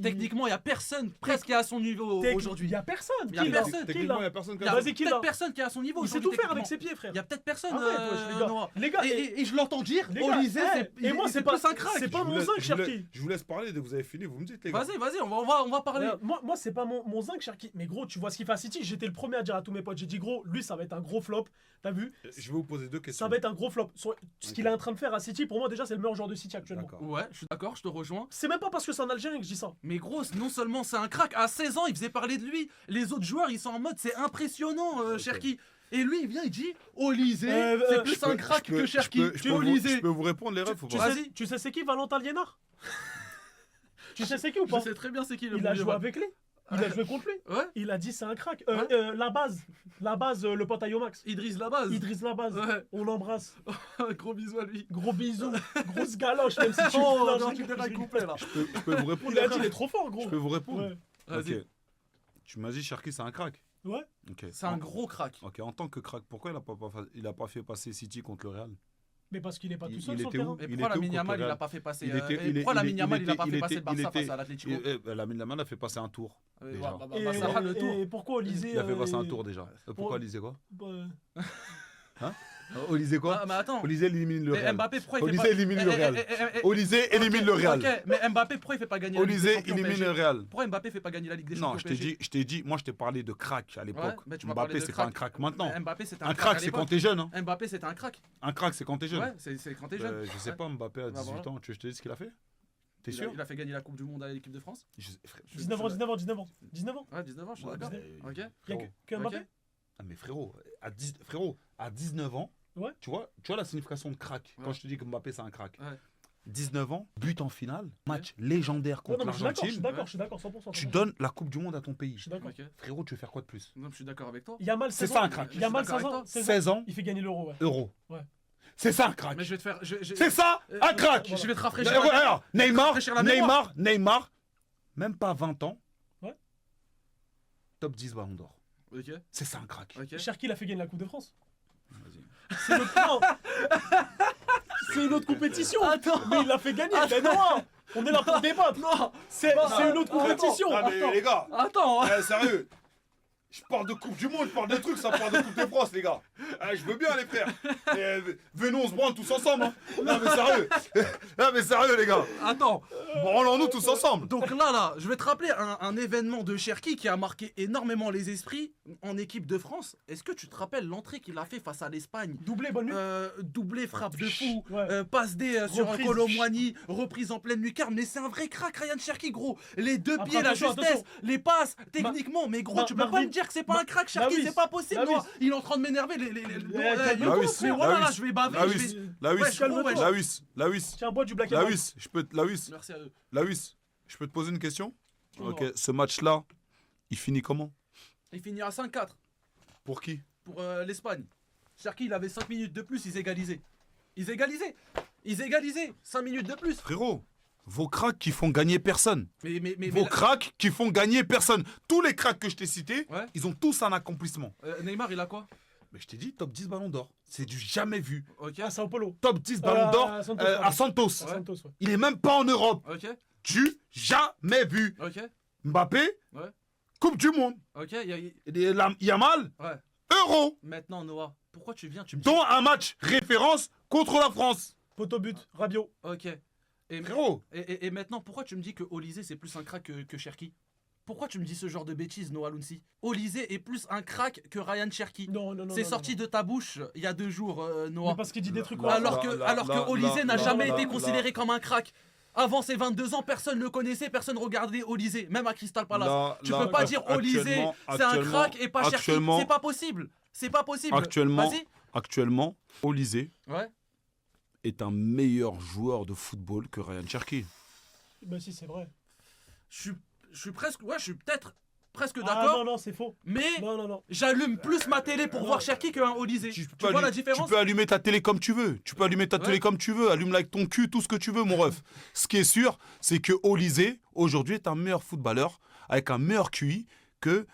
Techniquement, il n'y a personne presque qui est à son niveau Il aujourd'hui. n'y a personne. Y a Qui l'a personne. Techniquement, il n'y a personne qui Il y a a. Vas-y, qui l'a peut-être personne qui est à son niveau Il sait aujourd'hui. tout faire avec techniquement. ses pieds, frère. Il y a peut-être personne. Arrête, wesh, les gars. Noah. Les gars, Et je l'entends dire, les gars, Olysée, et moi, c'est pas plus un crack. c'est pas mon zinc, Cherki. Je vous laisse parler, dès que vous avez fini, vous me dites, les gars. Vas-y, on va parler. Moi, c'est pas mon zinc, Cherki. Mais gros, tu vois ce qu'il fait à City. J'étais le premier à dire à tous mes potes. J'ai dit, gros, lui, ça va être un gros flop. T'as vu? Je vais vous poser deux questions. Ça va être un gros flop. Ce qu'il est en train de faire à City, pour moi, déjà, c'est le meilleur joueur de City actuellement. D'accord. Ouais, je suis d'accord, je te rejoins. C'est même pas parce que c'est un Algérien que je dis ça. Mais gros, non seulement c'est un crack, à 16 ans, il faisait parler de lui. Les autres joueurs, ils sont en mode, c'est impressionnant, Cherki. Et lui, il vient, il dit, Olysée, c'est plus un crack que Cherki. Je peux vous répondre, les refs, ou pas? Vas-y. Tu sais c'est qui Valentin Liénard? Tu sais c'est qui ou Je pas? sais très bien c'est qui le Il a bon joué Lévan. avec lui. Il a joué contre lui. Ouais, Il a dit c'est un crack. Ouais. La base, le pote à Yomax. Idriss Labaz. Idriss Labaz. Ouais. On l'embrasse. Gros bisous à lui. Gros bisous. Grosse galoche, même si tu Oh, Non, non, je tu rigole, dérailles je rigole. complet là. Je peux vous répondre, Il a les dit il refs? est trop fort, gros. Je peux vous répondre? Ouais. Vas-y. Ok. Tu m'as dit, Cherki, c'est un crack. Ouais. Ok. C'est un gros crack. Ok, en tant que crack, pourquoi il a pas fait passer City contre le Real? Mais parce qu'il est pas tout Il seul sur le était terrain. où? Et Il pourquoi était la où Yamal contre il a Real? pas fait passer Il était- et il est- pourquoi la il Yamal il a était- pas fait il passer le était- il Barça était- face à l'Atlético? Lamine Yamal a fait passer un tour. Déjà. Et, Ça sera le tour. et pourquoi Olysée Il a fait passer un tour déjà. Pourquoi Olysée quoi? Bah, Olysée quoi? Ah, mais attends. Olysée élimine le Mais Real. Mbappé, pourquoi il fait Olysée pas élimine le Real. Olysée élimine le Real. Ok, mais Mbappé, pourquoi il fait pas gagner la Ligue des Olysée Champions élimine PSG? le Real. Pourquoi Mbappé fait pas gagner la Ligue des Non, Champions je t'ai dit, moi je t'ai parlé de crack à l'époque. mais tu m'as parlé Mbappé de c'est pas crack. un crack maintenant. Mbappé c'était Un crack c'est quand t'es jeune. Hein. Mbappé c'était un crack. Un crack c'est quand t'es jeune. Ouais, c'est quand t'es jeune. Je sais pas, Mbappé à Bah, 18 voilà. ans, tu veux que je te dise ce qu'il a fait? T'es Il a- sûr? Il a fait gagner la Coupe du Monde à l'équipe de France. Frère, 19 ans, 19 ans, 19 ans. 19 ans. Ouais, 19 ans, je suis Ouais, d'accord. mais- Ok. Il y a frérot. que Mbappé. Ok. Ah mais frérot, à 19 ans, Ouais. tu vois la signification de crack. Quand Ouais. je te dis que Mbappé c'est un crack. Ouais. 19 ans, but en finale, match légendaire Ouais, contre non, mais je suis l'Argentine. d'accord, je suis d'accord, 100%. Tu donnes la Coupe du Monde à ton pays. Je suis d'accord. Ok. Frérot, tu veux faire quoi de plus? Non, je suis d'accord avec toi. Yamal, C'est 16 ça ans. un crack. Je suis Yamal, d'accord 16 ans. avec toi. 16 ans. 16 ans, Il fait gagner l'euro, ouais. euro. Ouais. C'est ça un crack. Mais je vais te faire. C'est ça un crack. Je vais te rafraîchir. Ouais, alors, rafraîchir la mémoire. Neymar, même pas 20 ans. Ouais. Top 10 ballon d'or. Ok. C'est ça un crack. Ok. Cherki, il a fait gagner la Coupe de France. Vas-y. C'est notre... non. C'est une autre compétition. Attends. Mais il l'a fait gagner. Mais non, on est là pour débattre. Non. C'est une autre compétition. Ah, mais les gars, Attends. sérieux. Je parle de Coupe du Monde, je parle de trucs, ça parle de Coupe de France, les gars. Je veux bien, les frères. Venons, on se branle tous ensemble. Hein. Non, mais sérieux. Non, mais sérieux, les gars. Attends. Branlons-nous tous ensemble. Donc là, je vais te rappeler un événement de Cherki qui a marqué énormément les esprits en équipe de France. Est-ce que tu te rappelles l'entrée qu'il a fait face à l'Espagne? Doublé, bonne nuit. Doublé, frappe de fou, Ouais. passe D sur Reprise. Colomboigny, reprise en pleine lucarne. Mais c'est un vrai crack, Ryan Cherki, gros. Les deux Après, pieds, la attention, justesse, attention. les passes, techniquement. Mais gros, tu peux pas Marvin. me dire que c'est pas un crack, Cherki, Lawis. c'est pas possible. Lawis. Non, il est en train de m'énerver. calme-toi, Mais voilà, là, je vais baver. je vais- Lawis, Wesh, gros, wesh. Lawis, Tiens, bois du Black and White. Merci à eux. Lawis, je peux te poser une question? Toujours. Ok, ce match-là, il finit comment? Il finira 5-4 Pour qui? pour l'Espagne. Cherki, il avait 5 minutes de plus, ils égalisaient. Ils égalisaient 5 minutes de plus. Frérot, vos cracks qui font gagner personne. Mais Vos cracks qui font gagner personne. Tous les cracks que je t'ai cités, Ouais. ils ont tous un accomplissement. Neymar, il a quoi? Mais je t'ai dit, top 10 ballons d'or. C'est du jamais vu. Ok. À Sao Paulo. Top 10 ballons d'or à Santos, à Santos. À Santos, ouais. Il est même pas en Europe. Ok. Du jamais vu. Ok. Mbappé, Ouais. Coupe du Monde. Ok. Yamal, Ouais. Euro. Maintenant, Noah, pourquoi tu viens? Tu me dis. Dont un match référence contre la France. Poteau but, Rabiot. Ok. Et, Frérot, et maintenant, pourquoi tu me dis que Olysée c'est plus un crack que Cherki? Pourquoi tu me dis ce genre de bêtises, Noah Lounsi? Olysée est plus un crack que Ryan Cherki. Non, non, non. C'est non, sorti non. de ta bouche il y a 2 jours, Mais Noah. parce qu'il dit des trucs. Là, Alors là, que Olysée n'a là, jamais là, été là, considéré comme un crack. Avant ses 22 ans, personne ne le connaissait, personne regardait Olysée, même à Crystal Palace. Là, Tu là, peux pas dire Olysée, c'est un crack et pas Cherki. actuellement- C'est pas possible. C'est pas possible. Actuellement, Vas-y. actuellement, Olysée Ouais. est un meilleur joueur de football que Ryan Cherki. Bah si, c'est vrai. Je suis presque. Ouais, je suis peut-être presque Ah d'accord. non, non, c'est faux. Mais Non, non, non. j'allume plus ma télé pour voir Cherki qu'un Olysée. Tu vois la différence? Tu peux allumer ta télé comme tu veux. Tu peux allumer ta Ouais. télé comme tu veux. Allume-la avec ton cul, tout ce que tu veux, mon ref. Ce qui est sûr, c'est que Olysée, aujourd'hui, est un meilleur footballeur avec un meilleur QI que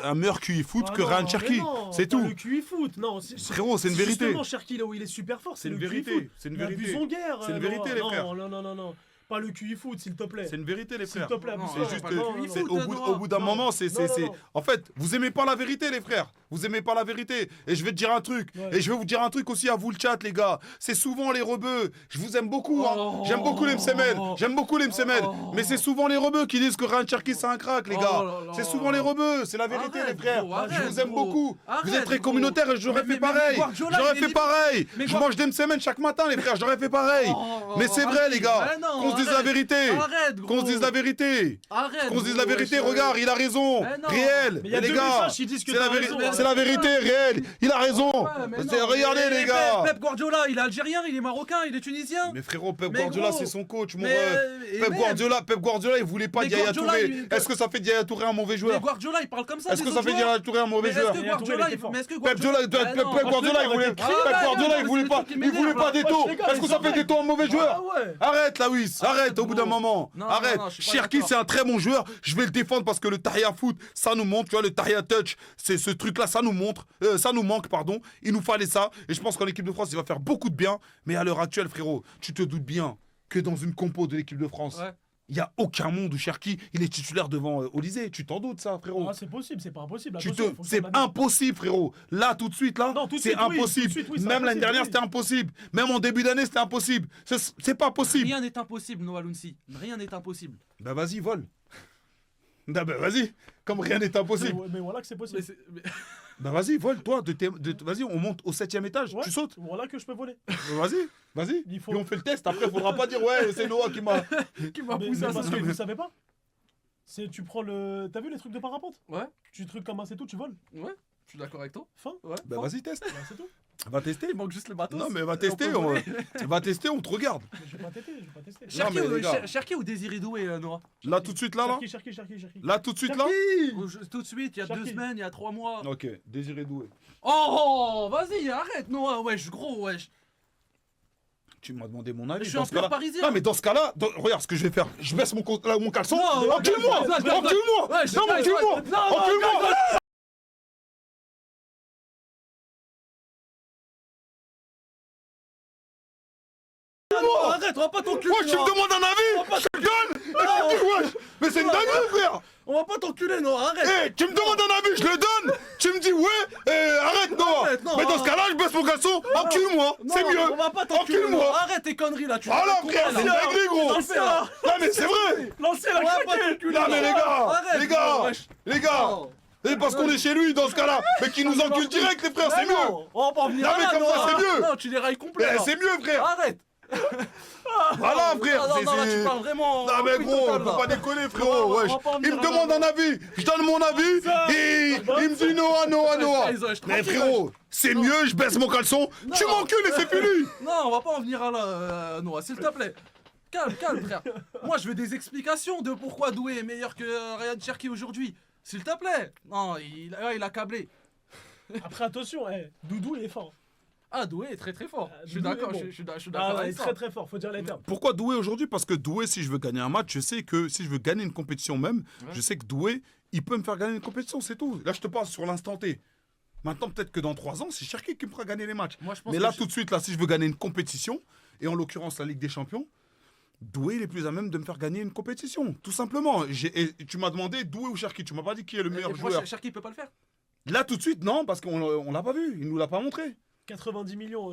un meilleur QI foot Ah que non, Ryan mais Cherki. non, C'est pas tout. le QI foot, non. Frérot, c'est une vérité. Justement, Cherki, là où il est super fort, c'est C'est le une QI vérité. foot. C'est une La vérité. Buzonguerre, C'est une vérité, les non, frères. Non. Pas le QI foot, s'il te plaît. C'est une vérité, les S'il frères. te plaît, Non, abuse-toi. C'est juste pas que le QI c'est- foot, au bout d'un non. moment, Non. en fait, vous aimez pas la vérité, les frères. Vous aimez pas la vérité. Et je vais te dire un truc. Ouais. Et je vais vous dire un truc aussi à vous, le chat, les gars. C'est souvent les rebeux. Je vous aime beaucoup. Hein. J'aime beaucoup les MCML. J'aime beaucoup les MCML. Mais c'est souvent les rebeux qui disent que Ryan Cherki, c'est un crack, les Oh gars. là là. C'est souvent les rebeux. C'est la vérité, Arrête, les frères. gros, arrête, Je vous aime gros. beaucoup. Vous Arrête, êtes très gros. communautaire et j'aurais Mais fait pareil. Guardiola, J'aurais il fait est pareil. Mais Je Guard- mange des MCML chaque matin, les frères. J'aurais fait pareil. Oh, Mais c'est vrai, les gars. Mais non, Qu'on se dise la arrête. vérité. Arrête, Qu'on se dise la vérité. Arrête. Qu'on se dise la gros, vérité, wesh, regarde, il a raison. Mais non. Réel. Mais il y a les deux gars, messages qui disent que c'est la, t'as raison, hein. c'est la vérité, réel. Il a raison. Ouais, mais non, Regardez, mais les gars. Pep Guardiola, il est algérien, il est marocain, il est tunisien. Mais frérot, Pep Mais Guardiola, gros, c'est son coach, mon mais, ref. et Pep même- Guardiola, il voulait pas Mais Yaya Guardiola, Touré. il- Est-ce que ça fait Yaya Touré un mauvais Mais joueur? Guardiola, il parle comme ça. Est-ce des que ça autres fait joueurs. Yaya Touré un Mais mauvais est-ce joueur? que Yaya Touré, Guardiola, il était fort. mais est-ce que Pep Guardiola, Guardiola, Ah non. Pep Guardiola, il voulait Ah, Pep ouais, Guardiola, ouais, il voulait c'est pas, le truc qui il voulait m'énerve. pas d'Eto. les gars, Est-ce que ils ça fait sont d'Eto un mauvais joueur? Ah ouais. Arrête là, oui, arrête au bout d'un gros. moment. Non, Arrête. non, je suis pas Cherki, d'accord. c'est un très bon joueur. Je vais le défendre parce que le Tahia Foot, ça nous montre, tu vois, le Tahia Touch, c'est ce truc-là, ça nous montre, ça nous manque, pardon. Il nous fallait ça. Et je pense qu'en équipe de France, il va faire beaucoup de bien. Mais à l'heure actuelle, frérot, tu te doutes bien que dans une compo de l'équipe de France, Ouais. il n'y a aucun monde où Cherki, il est titulaire devant Olysée. Tu t'en doutes, ça, frérot? Ah, c'est possible, c'est pas impossible. Tu Attention, faut que c'est ça m'amène. impossible, frérot. Là, tout de suite, là, Non, tout de c'est suite, oui, impossible. tout de suite, oui, c'est Même l'année impossible, dernière, oui. c'était impossible. Même en début d'année, c'était impossible. C'est pas possible. Rien n'est impossible, Noah Lounsi. Rien n'est impossible. Bah vas-y, vole. Bah vas-y. Comme rien n'est impossible. Mais voilà que c'est possible. Bah vas-y, vole, toi. Vas-y, on monte au 7ème étage. Ouais, Tu sautes. Voilà que je peux voler. Vas-y. Il faut- Et on fait le test. Après, il faudra pas dire, ouais, c'est Noah qui m'a. Qui m'a Mais poussé à ça. parce que vous savez pas. Tu prends le. T'as vu les trucs de parapente? Ouais, Tu trucs comme un c'est tout, tu voles. ouais. Je suis d'accord avec toi. Fin. Ouais. Bah fort. vas-y, teste. Bah, c'est tout. Va tester. Il manque juste le matos. Non, mais va Et tester. on peut voler. Va tester, on te regarde. Mais je vais pas tester, je vais pas tester. Non, mais les gars. Cherki ou Désiré Doué, Noah? Là, tout de suite, là. Cherki. Là, tout de suite, là. Tout de suite, il y a Cherki. 2 semaines, il y a 3 mois. Ok, Désiré Doué. Oh, vas-y, arrête, Noah. Wesh, gros, wesh. Tu m'as demandé mon avis. Je suis dans un ce cas-là. pur parisien. Non, mais dans ce cas-là, regarde ce que je vais faire. Je baisse mon caleçon. Non, Encule-moi. non, non, Encule-moi. Ouais, Non, mais encule-moi. Non, Encule-moi. arrête, on va pas t'enculer. Wesh, tu me demandes un avis. Je te le donne. Et tu dis, wesh. Mais c'est une dinguerie, frère. On va pas t'enculer, Noah, arrête. Eh, tu me demandes un avis, je le donne. Tu me dis, ouais, arrête, Noah. Arrête, non, Mais dans ce cas-là, je baisse mon caleçon. Encule-moi. Non, C'est mieux. On va pas t'enculer. Encule-moi. Noah. Arrête tes conneries là. Tu Voilà, vas frère, c'est une dinguerie, gros. L'ancien. Non, mais c'est vrai. Lancez On la va pas craquée. t'enculer. Non, mais les gars. Arrête, Les gars. wesh. Les gars. Non. Et parce qu'on est chez lui dans ce cas-là. Mais qui nous encule direct, les frères, c'est Mais mieux. non, on va pas en venir Non, mais là, comme ça, Noah. c'est mieux. Non, tu les railles complet. Eh, là. c'est mieux, frère. Arrête. Voilà, frère. Non, c'est- non, là, c'est- tu parles vraiment. Non mais en gros, total, faut là. pas déconner On frérot, va wesh. pas en Il me venir demande un avis, je donne mon avis et il me dit Noah. Ils ont- Mais frérot, c'est mieux, je baisse mon caleçon, tu m'encules et c'est fini. Non, on va pas en venir à là, Noah, s'il te plaît. Calme, frère. Moi, je veux des explications de pourquoi Doué est meilleur que Ryan Cherki aujourd'hui. S'il te plaît. Non, il a câblé. Après, attention, Doudou, il est fort. Ah, Doué est très fort. Je suis Doudou est d'accord, bon. je suis Ah, d'accord il est avec ça. très fort, faut dire les termes. Pourquoi Doué aujourd'hui? Parce que Doué, si je veux gagner un match, je sais que si je veux gagner une compétition même, Ouais. je sais que Doué, il peut me faire gagner une compétition, c'est tout. Là, je te parle sur l'instant T. Maintenant, peut-être que dans 3 ans, c'est Cherki qui me fera gagner les matchs. Moi, je pense Mais que là, tout de suite, là, si je veux gagner une compétition, et en l'occurrence la Ligue des Champions, Doué, il est plus à même de me faire gagner une compétition, tout simplement. Et tu m'as demandé Doué ou Cherki, tu m'as pas dit qui est le meilleur joueur. Cherki peut pas le faire. Là, tout de suite, non, parce qu'on l'a pas vu, il nous l'a pas montré. 90 millions.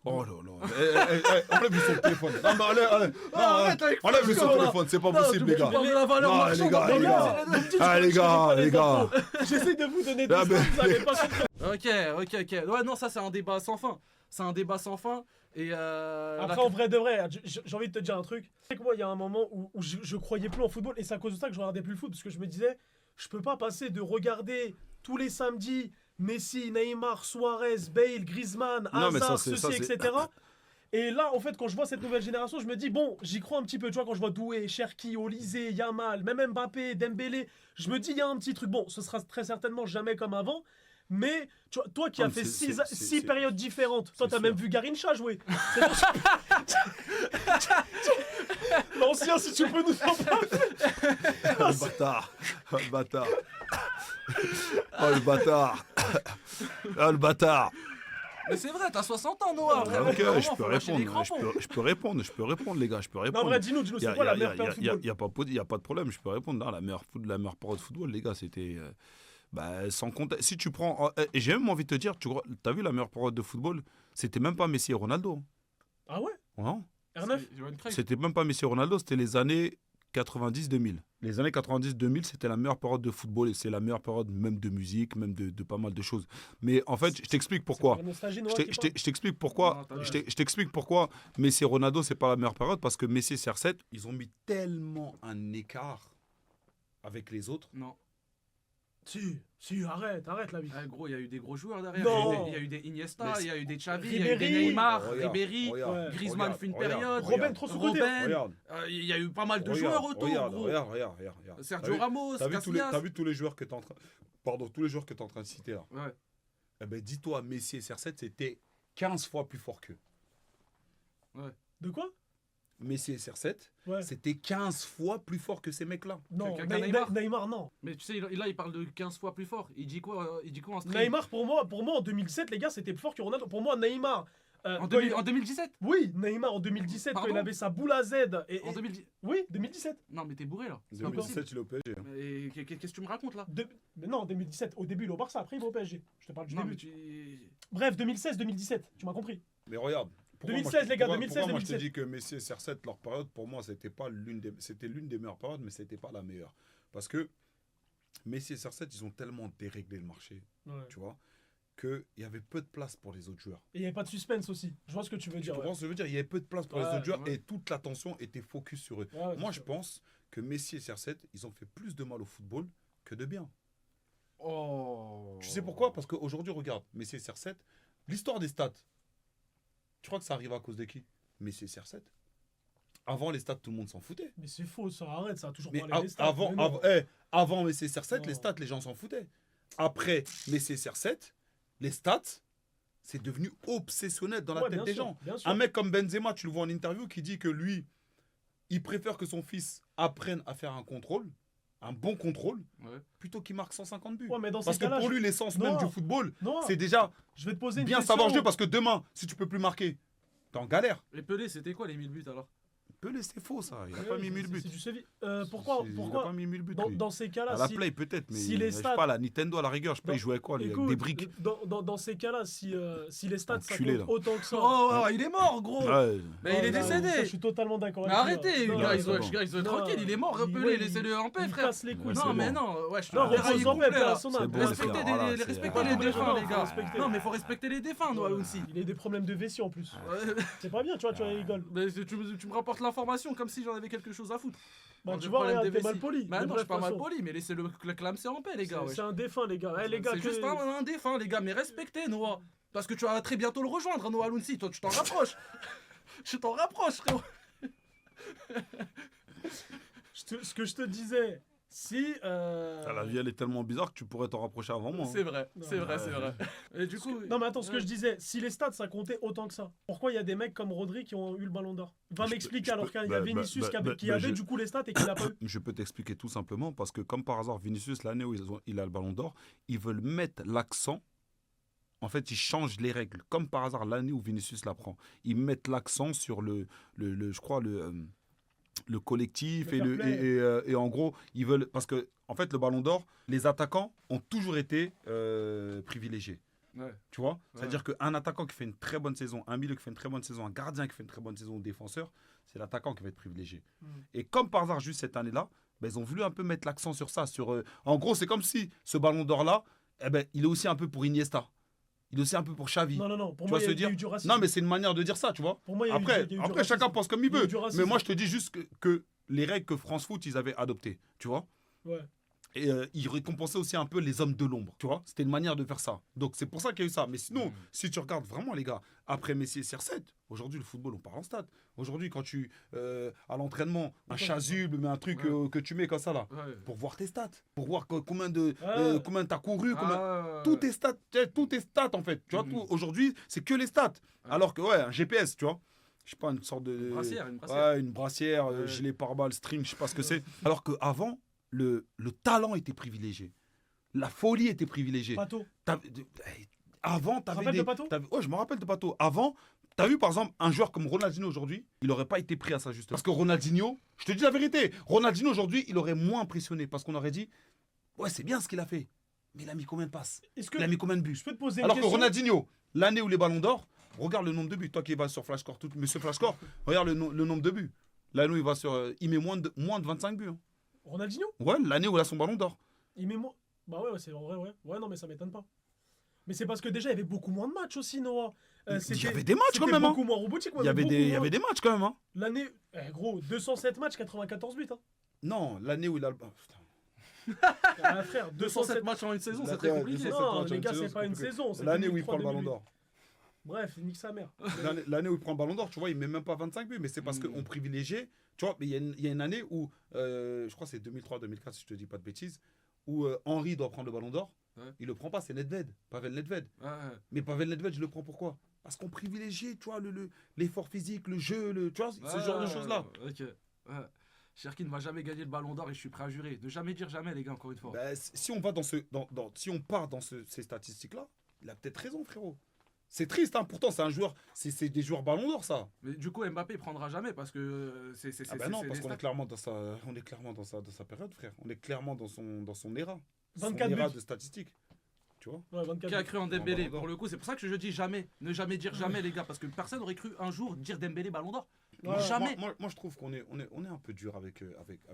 Oh là là, enlève son téléphone. Non, mais enlève arrête avec son Fabio, là. téléphone, c'est pas Non, possible, les tu gars. parles de la valeur Non, marchande. les gars, dans les le gars. jeu. Ah, les gars. J'essaie de vous donner des Ah, stats, ben, vous avez pas compris. Ok. Ouais, non, ça, c'est un débat sans fin. C'est un débat sans fin. Et Après, en vrai de vrai, j'ai envie de te dire un truc. C'est que moi, il y a un moment où je croyais plus en football et c'est à cause de ça que je regardais plus le foot parce que je me disais, je peux pas passer de regarder tous les samedis Messi, Neymar, Suarez, Bale, Griezmann, Non, mais ça, Hazard, c'est- ceci, ça, c'est- etc. Et là, en fait, quand je vois cette nouvelle génération, je me dis, bon, j'y crois un petit peu. Tu vois, quand je vois Doué, Cherki, Olysée, Yamal, même Mbappé, Dembélé, je me dis, il y a un petit truc. Bon, ce sera très certainement jamais comme avant. Mais tu vois, toi qui Ah, as mais fait c'est- 6 c'est- périodes différentes, toi c'est t'as sûr. même vu Garincha jouer. L'ancien, si tu peux nous en parler. Le bâtard. Le bâtard. Oh le bâtard. Oh le bâtard. Mais c'est vrai, t'as 60 ans, Noah. Ah, ok, Vraiment, je peux faut lâcher les répondre. crampons. Je peux répondre, les gars. Je peux Non, en répondre. vrai, dis-nous, c'est quoi la meilleure période de football? Il n'y a pas de problème, je peux répondre. Non, la meilleure période de football, les gars, c'était. Sans compter. Si tu prends. Et j'ai même envie de te dire, t'as vu la meilleure période de football? C'était même pas Messi et Ronaldo. Ah ouais? Non, R9? c'était même pas Messi et Ronaldo, c'était les années 90-2000. Les années 90-2000, c'était la meilleure période de football et c'est la meilleure période même de musique, même de pas mal de choses. Mais en fait, je t'explique pourquoi. C'est la nostalgie, Noah, Je qui parle. t'explique pourquoi. Non, Je t'explique pourquoi Messi et Ronaldo, c'est pas la meilleure période parce que Messi et CR7, ils ont mis tellement un écart avec les autres. Non. Si, arrête la vie. Ah, gros, il y a eu des gros joueurs derrière. Non. Il y a eu des Iniesta, Mais il y a eu des Xavi, il y a eu Ribéry. des Neymar, Regarde, Ribéry, regarde, Griezmann regarde, fait une regarde, période, Robben trop sous-côté. Robben. Regarde. Il y a eu pas mal de Regarde, joueurs autour, regarde, gros. regarde. Sergio T'as vu- Ramos, T'as vu Casillas. tous les joueurs que t'es en train. Pardon, tous les joueurs que t'es en train de citer là. Ouais. Eh ben, dis-toi, Messi et CR7, c'était 15 fois plus fort qu'eux. De quoi? Messi et CR7, Ouais. c'était 15 fois plus fort que ces mecs-là. Non, Quelqu'un Neymar Neymar, non. Mais tu sais, là, il parle de 15 fois plus fort. Il dit quoi en stream? Neymar, pour moi, en 2007, les gars, c'était plus fort que Ronaldo. Pour moi, Neymar. En quand il- 2017 Oui, Neymar en 2017, quand Pardon il avait sa boule à Z. En 2010 Oui, 2017. Non, mais t'es bourré là. C'est pas 2017, possible. il est au PSG. hein. Mais qu'est-ce que tu me racontes là? Mais non, en 2017. Au début, il est au Barça, après, il va au PSG. Je te parle du Non, mais début. Bref, 2016-2017. Tu m'as compris. Mais regarde. 2016, les gars, pourquoi 2016, moi je te 2017. dis que Messi et CR7, leur période, pour moi, c'était l'une des meilleures périodes, mais c'était pas la meilleure. Parce que Messi et CR7, ils ont tellement déréglé le marché, tu vois, qu'il y avait peu de place pour les autres joueurs. Et il n'y avait pas de suspense aussi. Je vois ce que tu veux Tu dire. comprends ce que je veux dire? Il y avait peu de place pour les Ouais, autres joueurs ouais. et toute l'attention était focus sur eux. Ouais, Moi, c'est je sûr. pense que Messi et CR7, ils ont fait plus de mal au football que de bien. Oh. Tu sais pourquoi? Parce qu'aujourd'hui, regarde, Messi et CR7, l'histoire des stats, tu crois que ça arrive à cause de qui? Messi et CR7. Avant les stats, tout le monde s'en foutait. Mais c'est faux, ça arrête, ça a toujours Mais parlé des stats. mais non. avant Messi et CR7, Non. les stats, les gens s'en foutaient. Après Messi et CR7, les stats, c'est devenu obsessionnel dans la Ouais, tête bien des sûr, gens. bien sûr. Un mec comme Benzema, tu le vois en interview, qui dit que lui, il préfère que son fils apprenne à faire un contrôle, un bon contrôle, Ouais. plutôt qu'il marque 150 buts. Ouais, mais dans Parce ces que cas-là, pour lui, l'essence même Non. du football, Non, c'est déjà je vais te poser une bien question. savoir jouer. Parce que demain, si tu peux plus marquer, t'es en galère. Et Pelé, c'était quoi les 1000 buts alors? Pelé, c'est faux ça. Il a Ouais, pas mis 1000 buts. C'est du sévi. Pourquoi, Il a pas mis 1000 buts. lui. dans ces cas-là, À la si, Play peut-être, mais si les je sais stats- pas, la Nintendo à la rigueur, je sais pas, Dans- il jouait quoi, lui, avec écoute, des briques. dans ces cas-là, si les stats ça Enculé, compte là. autant que ça. Oh, il est mort, gros! Ouais. Mais il est non, décédé! ça, je suis totalement d'accord Mais avec lui, arrêtez, là. les Non, gars, non, ils sont bon. tranquilles, il est mort, il- Pelé, ouais, laissez-le en paix, il frère. casse les couilles. Ouais, Non, c'est mais bon. non, wesh, Non, raillez repose en complet, paix, là. personne n'a- C'est bon, Respectez frère, les- voilà, les- c'est- respectez ah, les défunts, ouais, les faut gars. respecter. Non, mais faut respecter les défunts, Noah aussi. Il a des problèmes de vessie en plus. Ouais. C'est pas bien, tu rigoles. Mais tu me rapportes l'information comme si j'en avais quelque chose à foutre. Bah, Parle tu de vois, problème regarde, des t'es mal vessies. poli. Bah de non, je bref suis pas mal façon. poli, mais laissez-le clamser en paix, les gars. C'est wesh. c'est un défunt, les gars. Eh, les gars, C'est juste un défunt, les gars, mais respectez Noah. Parce que tu vas très bientôt le rejoindre, Noah Lounsi. Toi, tu t'en rapproches. Tu t'en rapproches, frérot. Ce que je te disais, si. Ah, la vie, elle est tellement bizarre que tu pourrais t'en rapprocher avant moi. hein. C'est vrai, c'est Non, vrai, c'est vrai. Et du coup. Non, mais attends, ce que ouais. je disais, si les stats ça comptait autant que ça, pourquoi il y a des mecs comme Rodri qui ont eu le ballon d'or? Va Je m'expliquer peux- alors qu'il y a bah, Vinicius bah, qui bah, qui bah, avait je- du coup les stats et qui l'a pas eu. Je peux t'expliquer tout simplement parce que, comme par hasard, Vinicius, l'année où il a le ballon d'or, ils veulent mettre l'accent. En fait, ils changent les règles. Comme par hasard, l'année où Vinicius la prend, ils mettent l'accent sur je crois, le collectif Le fair play. et en gros, ils veulent. Parce que, en fait, le ballon d'or, les attaquants ont toujours été privilégiés. Ouais. Tu vois? C'est-à-dire qu'un attaquant qui fait une très bonne saison, un milieu qui fait une très bonne saison, un gardien qui fait une très bonne saison, un défenseur, c'est l'attaquant qui va être privilégié. Et comme par hasard, juste cette année-là, ben, ils ont voulu un peu mettre l'accent sur ça. En gros, c'est comme si ce ballon d'or-là, eh ben, il est aussi un peu pour Iniesta. Il est aussi un peu pour Xavi. Non, pour Tu moi, vois il y ce a que je veux eu du racisme. Non, mais c'est une manière de dire ça, tu vois. Pour moi, il y a eu Après, il y a eu du après chacun racisme. pense comme il Il y a eu veut. du racisme. Mais moi, je te dis juste que les règles que France Foot, ils avaient adoptées, tu vois. Ouais. Et ils récompensaient aussi un peu les hommes de l'ombre, tu vois. C'était une manière de faire ça. Donc, c'est pour ça qu'il y a eu ça. Mais sinon, si tu regardes vraiment, les gars, après Messi et CR7, aujourd'hui, le football, on parle en stade. Aujourd'hui, quand tu, à l'entraînement, un chasuble, mais un truc Ouais. que tu mets comme ça, là, Ouais. pour voir tes stats, pour voir combien Ah. t'as couru, combien... Ah, Tous tes stats, en fait. Tu vois, aujourd'hui, c'est que les stats. Alors que, ouais, un GPS, tu vois. Je sais pas, une sorte de... Brassière, une brassière. Ouais, une brassière, Ouais. gilet pare-balles, string, je sais pas ce que c'est. Alors qu'avant, le talent était privilégié. La folie était privilégiée. Pato. Avant, Tu te t'avais rappelles des... de Pato? Ouais, je me rappelle de Pato. Avant, t'as vu par exemple un joueur comme Ronaldinho aujourd'hui, il n'aurait pas été pris à sa juste. Parce que Ronaldinho, je te dis la vérité, Ronaldinho aujourd'hui, il aurait moins impressionné parce qu'on aurait dit, ouais, c'est bien ce qu'il a fait. Mais il a mis combien de passes? Est-ce que Il a mis combien de buts? je peux te poser une Alors que question? Ronaldinho, l'année où les ballons d'or, regarde le nombre de buts. Toi qui vas sur Flashscore, monsieur Flashscore, regarde le nombre de buts. L'année où il va sur. Il met moins de 25 buts. Hein. Ronaldinho? Ouais, l'année où il a son ballon d'or. Il met moins. Bah ouais, c'est en vrai, ouais. Ouais, non, mais ça m'étonne pas. Mais c'est parce que déjà, il y avait beaucoup moins de matchs aussi, Noah. Il y C'était- avait des matchs quand c'était même. Hein. beaucoup moins robotique. Il y avait des matchs quand même. Hein. L'année. Gros, 207 matchs, 94 buts. Hein. Non, l'année où il a. Oh, putain. Ah, frère, 207 207 matchs en une saison, c'est Ouais, très compliqué. 207 Non, matchs en les une gars, saison, c'est c'est pas une compliqué. saison. c'est L'année où il 2003, prend le ballon 2008. d'or. Bref, nique sa mère. L'année où il prend le ballon d'or, tu vois, il met même pas 25 buts. Mais c'est parce qu'on privilégiait. Tu vois, mais il y a une année où. Je crois que c'est 2003-2004, si je te dis pas de bêtises. Où Henry doit prendre le ballon d'or. Ouais. Il le prend pas, c'est Nedved. Pavel Nedved. Ouais, Mais Pavel Nedved, je le prends pourquoi? Parce qu'on privilégiait, tu vois, l'effort physique, le jeu, tu vois, ce genre de choses-là. Ok. Ouais. Cherki ne va jamais gagner le ballon d'or et je suis prêt à jurer. Ne jamais dire jamais, les gars, encore une fois. Bah, si on va si on part dans ces statistiques-là, il a peut-être raison, frérot. C'est triste, hein. Pourtant, c'est un joueur, c'est des joueurs ballon d'or, ça. Mais du coup, Mbappé il prendra jamais parce que c'est. Ah bah non, parce des qu'on est stats. clairement dans sa période, frère. On est clairement dans son éra. 24 son éra buts. de statistiques. Tu vois? Ouais, 24 Qui a buts. cru en Ballon Dembélé d'or. pour le coup, c'est pour ça que je dis jamais. Ne jamais dire jamais, les gars, parce que personne n'aurait cru un jour dire Dembélé ballon d'or. Ouais, Jamais. Moi, je trouve qu'on est un peu dur avec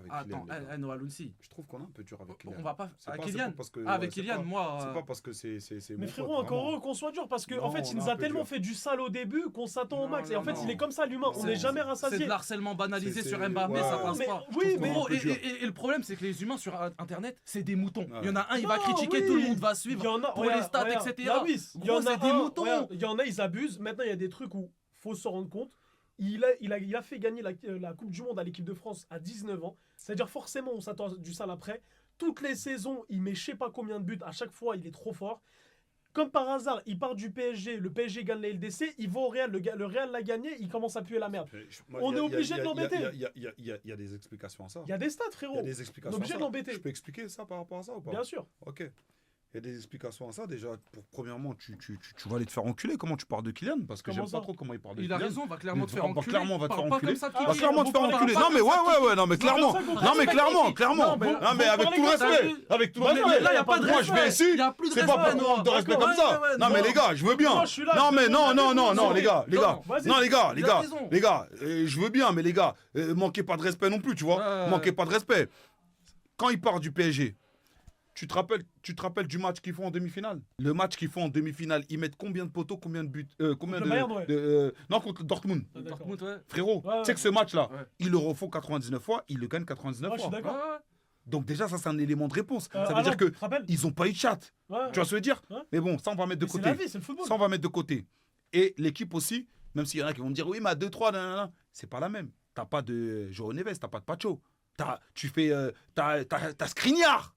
Attends, Kylian. les gars. Noah Lounsi. Je trouve qu'on est un peu dur avec Kylian. On va pas. C'est À pas- Kylian. c'est pas parce que- Ah, avec ouais, c'est Kylian, pas- moi. C'est pas parce que c'est Mais mon frérot, pote, encore vraiment. heureux qu'on soit dur parce qu'en Non, fait, il on nous est a un peu tellement dur. fait du sale au début qu'on s'attend au Non, max. Et en fait, non. il est comme ça, l'humain. On C'est- n'est jamais C'est rassasié. de l'harcèlement banalisé C'est- sur Mbappé, ouais. ça passe Mais- pas. oui, Je mais- trouve qu'on est un peu dur. Et le problème, c'est que les humains sur Internet, c'est des moutons. Ouais. Il y en a un, il va Non, critiquer, oui. tout le monde va Il suivre. y en a, pour regarde, les stats, regarde. etc. Lawis, il y Gros, en a c'est des un, moutons. regarde, il y en a, ils abusent. Maintenant, il y a des trucs où faut se rendre compte. Il a fait gagner la Coupe du Monde à l'équipe de France à 19 ans. C'est-à-dire, forcément, on s'attend à du sale après. Toutes les saisons, il met je sais pas combien de buts. À chaque fois, il est trop fort. Comme par hasard, il part du PSG. Le PSG gagne la LDC. Il va au Real. Le Real l'a gagné. Il commence à puer la merde. On est obligé de l'embêter. Il y a des explications à ça. Il y a des stats, Il y frérot. a des On est explications obligé à de ça. l'embêter. Je peux expliquer ça par rapport à ça ou pas? Bien sûr. Ok. Il y a des explications à ça. Déjà, premièrement, tu vas aller te faire enculer. Comment tu parles de Kylian? Parce que Comment j'aime pas ça trop comment il parle de Il Kylian. a raison, on va clairement te faire On va enculer. clairement, on va te Parle faire pas enculer. comme ça, On va Kiki. clairement te faire Parle enculer. pas Non, comme mais ça, ouais, non, mais clairement. comme ça qu'on Non, mais respecte clairement, Kiki. clairement. Non, mais Non, mais faut avec parler tout le comme ça, respect. lui. Avec tout le Bah, respect. mais là, y a pas de Moi, je vais respect. ici. Y a plus de C'est pas respect, pour Noah. prendre de respect D'accord. comme ça. Ouais, ouais, Non, mais non. les gars, je veux bien. Moi, je suis là, Non, je mais te non, demande non, non, raison. non, les gars. Vas-y. Non, Il a raison. les gars, je veux bien, mais les gars, manquez pas de respect non plus, tu vois. Ouais. Manquez pas de respect. Quand il part du PSG, tu te rappelles du match qu'ils font en demi-finale? Le match qu'ils font en demi-finale, ils mettent combien de poteaux, combien de buts, combien le de, Bayern, ouais. non, contre Dortmund. Ah, d'accord. Dortmund, ouais. Frérot, Ouais, tu sais que ce match-là, Ouais. ils le refont 99 fois, ils le gagnent 99 Ouais, je suis fois. d'accord. Ouais. Donc déjà, ça, c'est un élément de réponse. Ça veut Haaland, dire que tu te rappelles ils ont pas eu de chat. Ouais. Tu vois ce que je veux dire? Ouais. Mais bon, ça, on va mettre de Mais c'est côté. la vie, c'est le football. Ça, on va mettre de côté. Et l'équipe aussi, même s'il y en a qui vont me dire, oui, mais à 2-3, nanana, c'est pas la même. T'as pas de João Neves, t'as pas de Pacho. Tu fais. T'as Skriniar.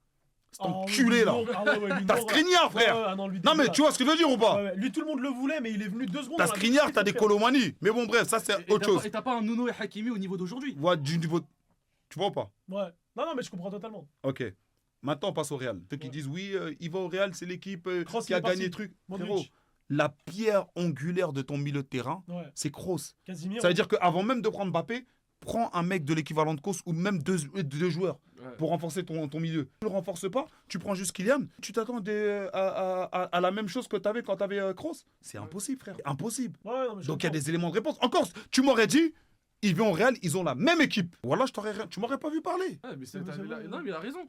C'est Ah, enculé, lui, là. ah ouais, ouais, lui, T'as non, Skriniar, ouais, frère. ouais, non, lui, Non, mais dégueulasse. tu vois ce que je veux dire ou pas? Ouais, ouais. Lui, tout le monde le voulait, mais il est venu 2 secondes. T'as on l'a Skriniar, dit, t'as des frère. Colomani. Mais bon, bref, ça, c'est autre chose. Et t'as pas un Nuno et Hakimi au niveau d'aujourd'hui. Voilà, du niveau. Tu vois ou pas? Ouais. Non, mais je comprends totalement. Ok. Maintenant, on passe au Real. Ceux qui Ouais. disent, oui, il va au Real, c'est l'équipe Kroos, qui il a est parti. gagné le truc. Modric. Frérot, la pierre angulaire de ton milieu de terrain, Ouais. c'est Kroos. Casimir. Ça veut dire qu'avant même de prendre Mbappé, prends un mec de l'équivalent de Kroos ou même deux joueurs Ouais. pour renforcer ton milieu. Tu ne le renforces pas, tu prends juste Kylian, tu t'attends à la même chose que tu avais quand tu avais Kroos. C'est impossible, frère. Impossible. Ouais, non, mais je Donc il y a comprends. des éléments de réponse. Encore, tu m'aurais dit, ils viennent au Real, ils ont la même équipe. Voilà, tu m'aurais pas vu parler. Ouais, mais C'est t'as- vrai, non, mais il a raison.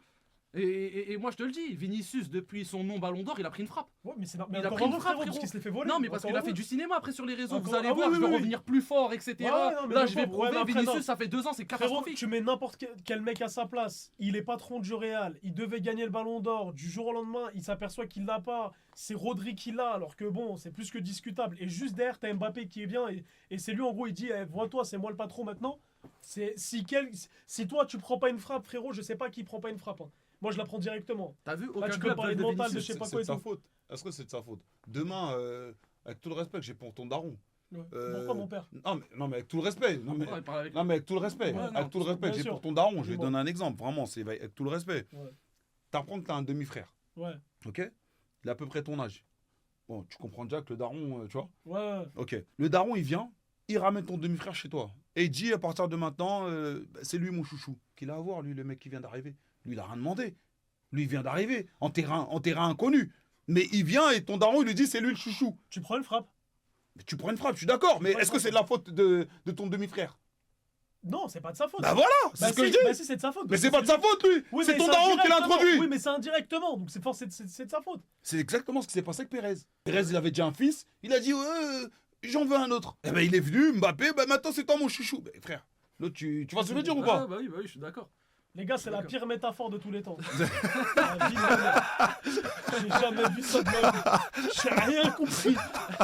Et moi je te le dis, Vinicius depuis son nom Ballon d'Or, il a pris une frappe. Ouais, mais c'est Il a encore pris une heureux, frappe, frérot, parce frérot. qu'il se l'est fait voler. Non, mais parce Encore qu'il a fait heureux. du cinéma après sur les réseaux. Vous Encore- allez ah voir, oui, je vais oui, oui. revenir plus fort, etc. Ouais, non, mais Là, je je vais comprends. Ouais, prouver. mais après, Vinicius, non. ça fait 2 ans, c'est Frérot, catastrophique. tu mets n'importe quel mec à sa place. Il est patron du Real. Il devait gagner le ballon d'or. Du jour au lendemain, il s'aperçoit qu'il l'a pas. C'est Rodri qui l'a, alors que bon, c'est plus que discutable. Et juste derrière, t'as Mbappé qui est bien. Et c'est lui, en gros, il dit vois-toi, c'est moi le patron maintenant. Si toi, tu prends pas une frappe, frérot, je sais pas qui prend pas une frappe. Hein. Moi, je la prends directement. T'as vu Là, aucun tu peux club parler veut de de mental, de Vinicius. je sais pas C'est quoi de et sa tout. faute. Est-ce que c'est de sa faute? Demain, avec tout le respect que j'ai pour ton daron. Ouais. Pourquoi mon père Non, mais avec tout le respect. Non, mais, Ouais, il parle avec- non, mais avec tout le respect. Ouais, avec tout le respect bien que j'ai sûr. pour ton daron, je vais Dis-moi. donner un exemple. Vraiment, c'est avec tout le respect. Ouais. T'apprends que t'as un demi-frère. Ouais, Ok? Il a à peu près ton âge. Bon, tu comprends déjà que le daron, tu vois? ouais. Ok. Le daron, il vient, il ramène ton demi-frère chez toi. Et il dit, à partir de maintenant, c'est lui mon chouchou. Qu'il a à voir, lui, le mec qui vient d'arriver. Lui, il a rien demandé. Lui, il vient d'arriver, en terrain inconnu. Mais il vient et ton daron, il lui dit, c'est lui le chouchou. Tu prends une frappe. Mais tu prends une frappe, je suis d'accord. Mais prends une est-ce que frappe. c'est de la faute de ton demi-frère? Non, c'est pas de sa faute. Bah voilà, c'est Bah ce que si, je dis. bah si, c'est de sa faute. Mais c'est pas de sa faute, lui. Oui, c'est mais ton daron qui l'a indirectement. introduit. Oui, mais c'est indirectement, donc c'est de sa faute. C'est exactement ce qui s'est passé avec Pérez. Pérez, il avait déjà un fils. Il a dit, j'en veux un autre. Et ben, il est venu, Mbappé, ben maintenant c'est toi mon chouchou. Ben, frère, l'autre, tu vois ce que je veux dire ou Ah, pas? bah oui, je suis d'accord. Les gars, c'est la D'accord. pire métaphore de tous les temps. La vie de ma mère. J'ai jamais vu ça de ma vie. J'ai rien compris.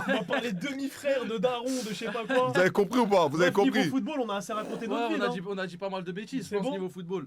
On m'a parlé de demi-frère, de daron, de je sais pas quoi. Vous avez compris ou pas? Vous avez Bref, niveau compris? football, on a assez raconté Ouais, notre vie. on a dit pas mal de bêtises, C'est je pense, bon niveau football.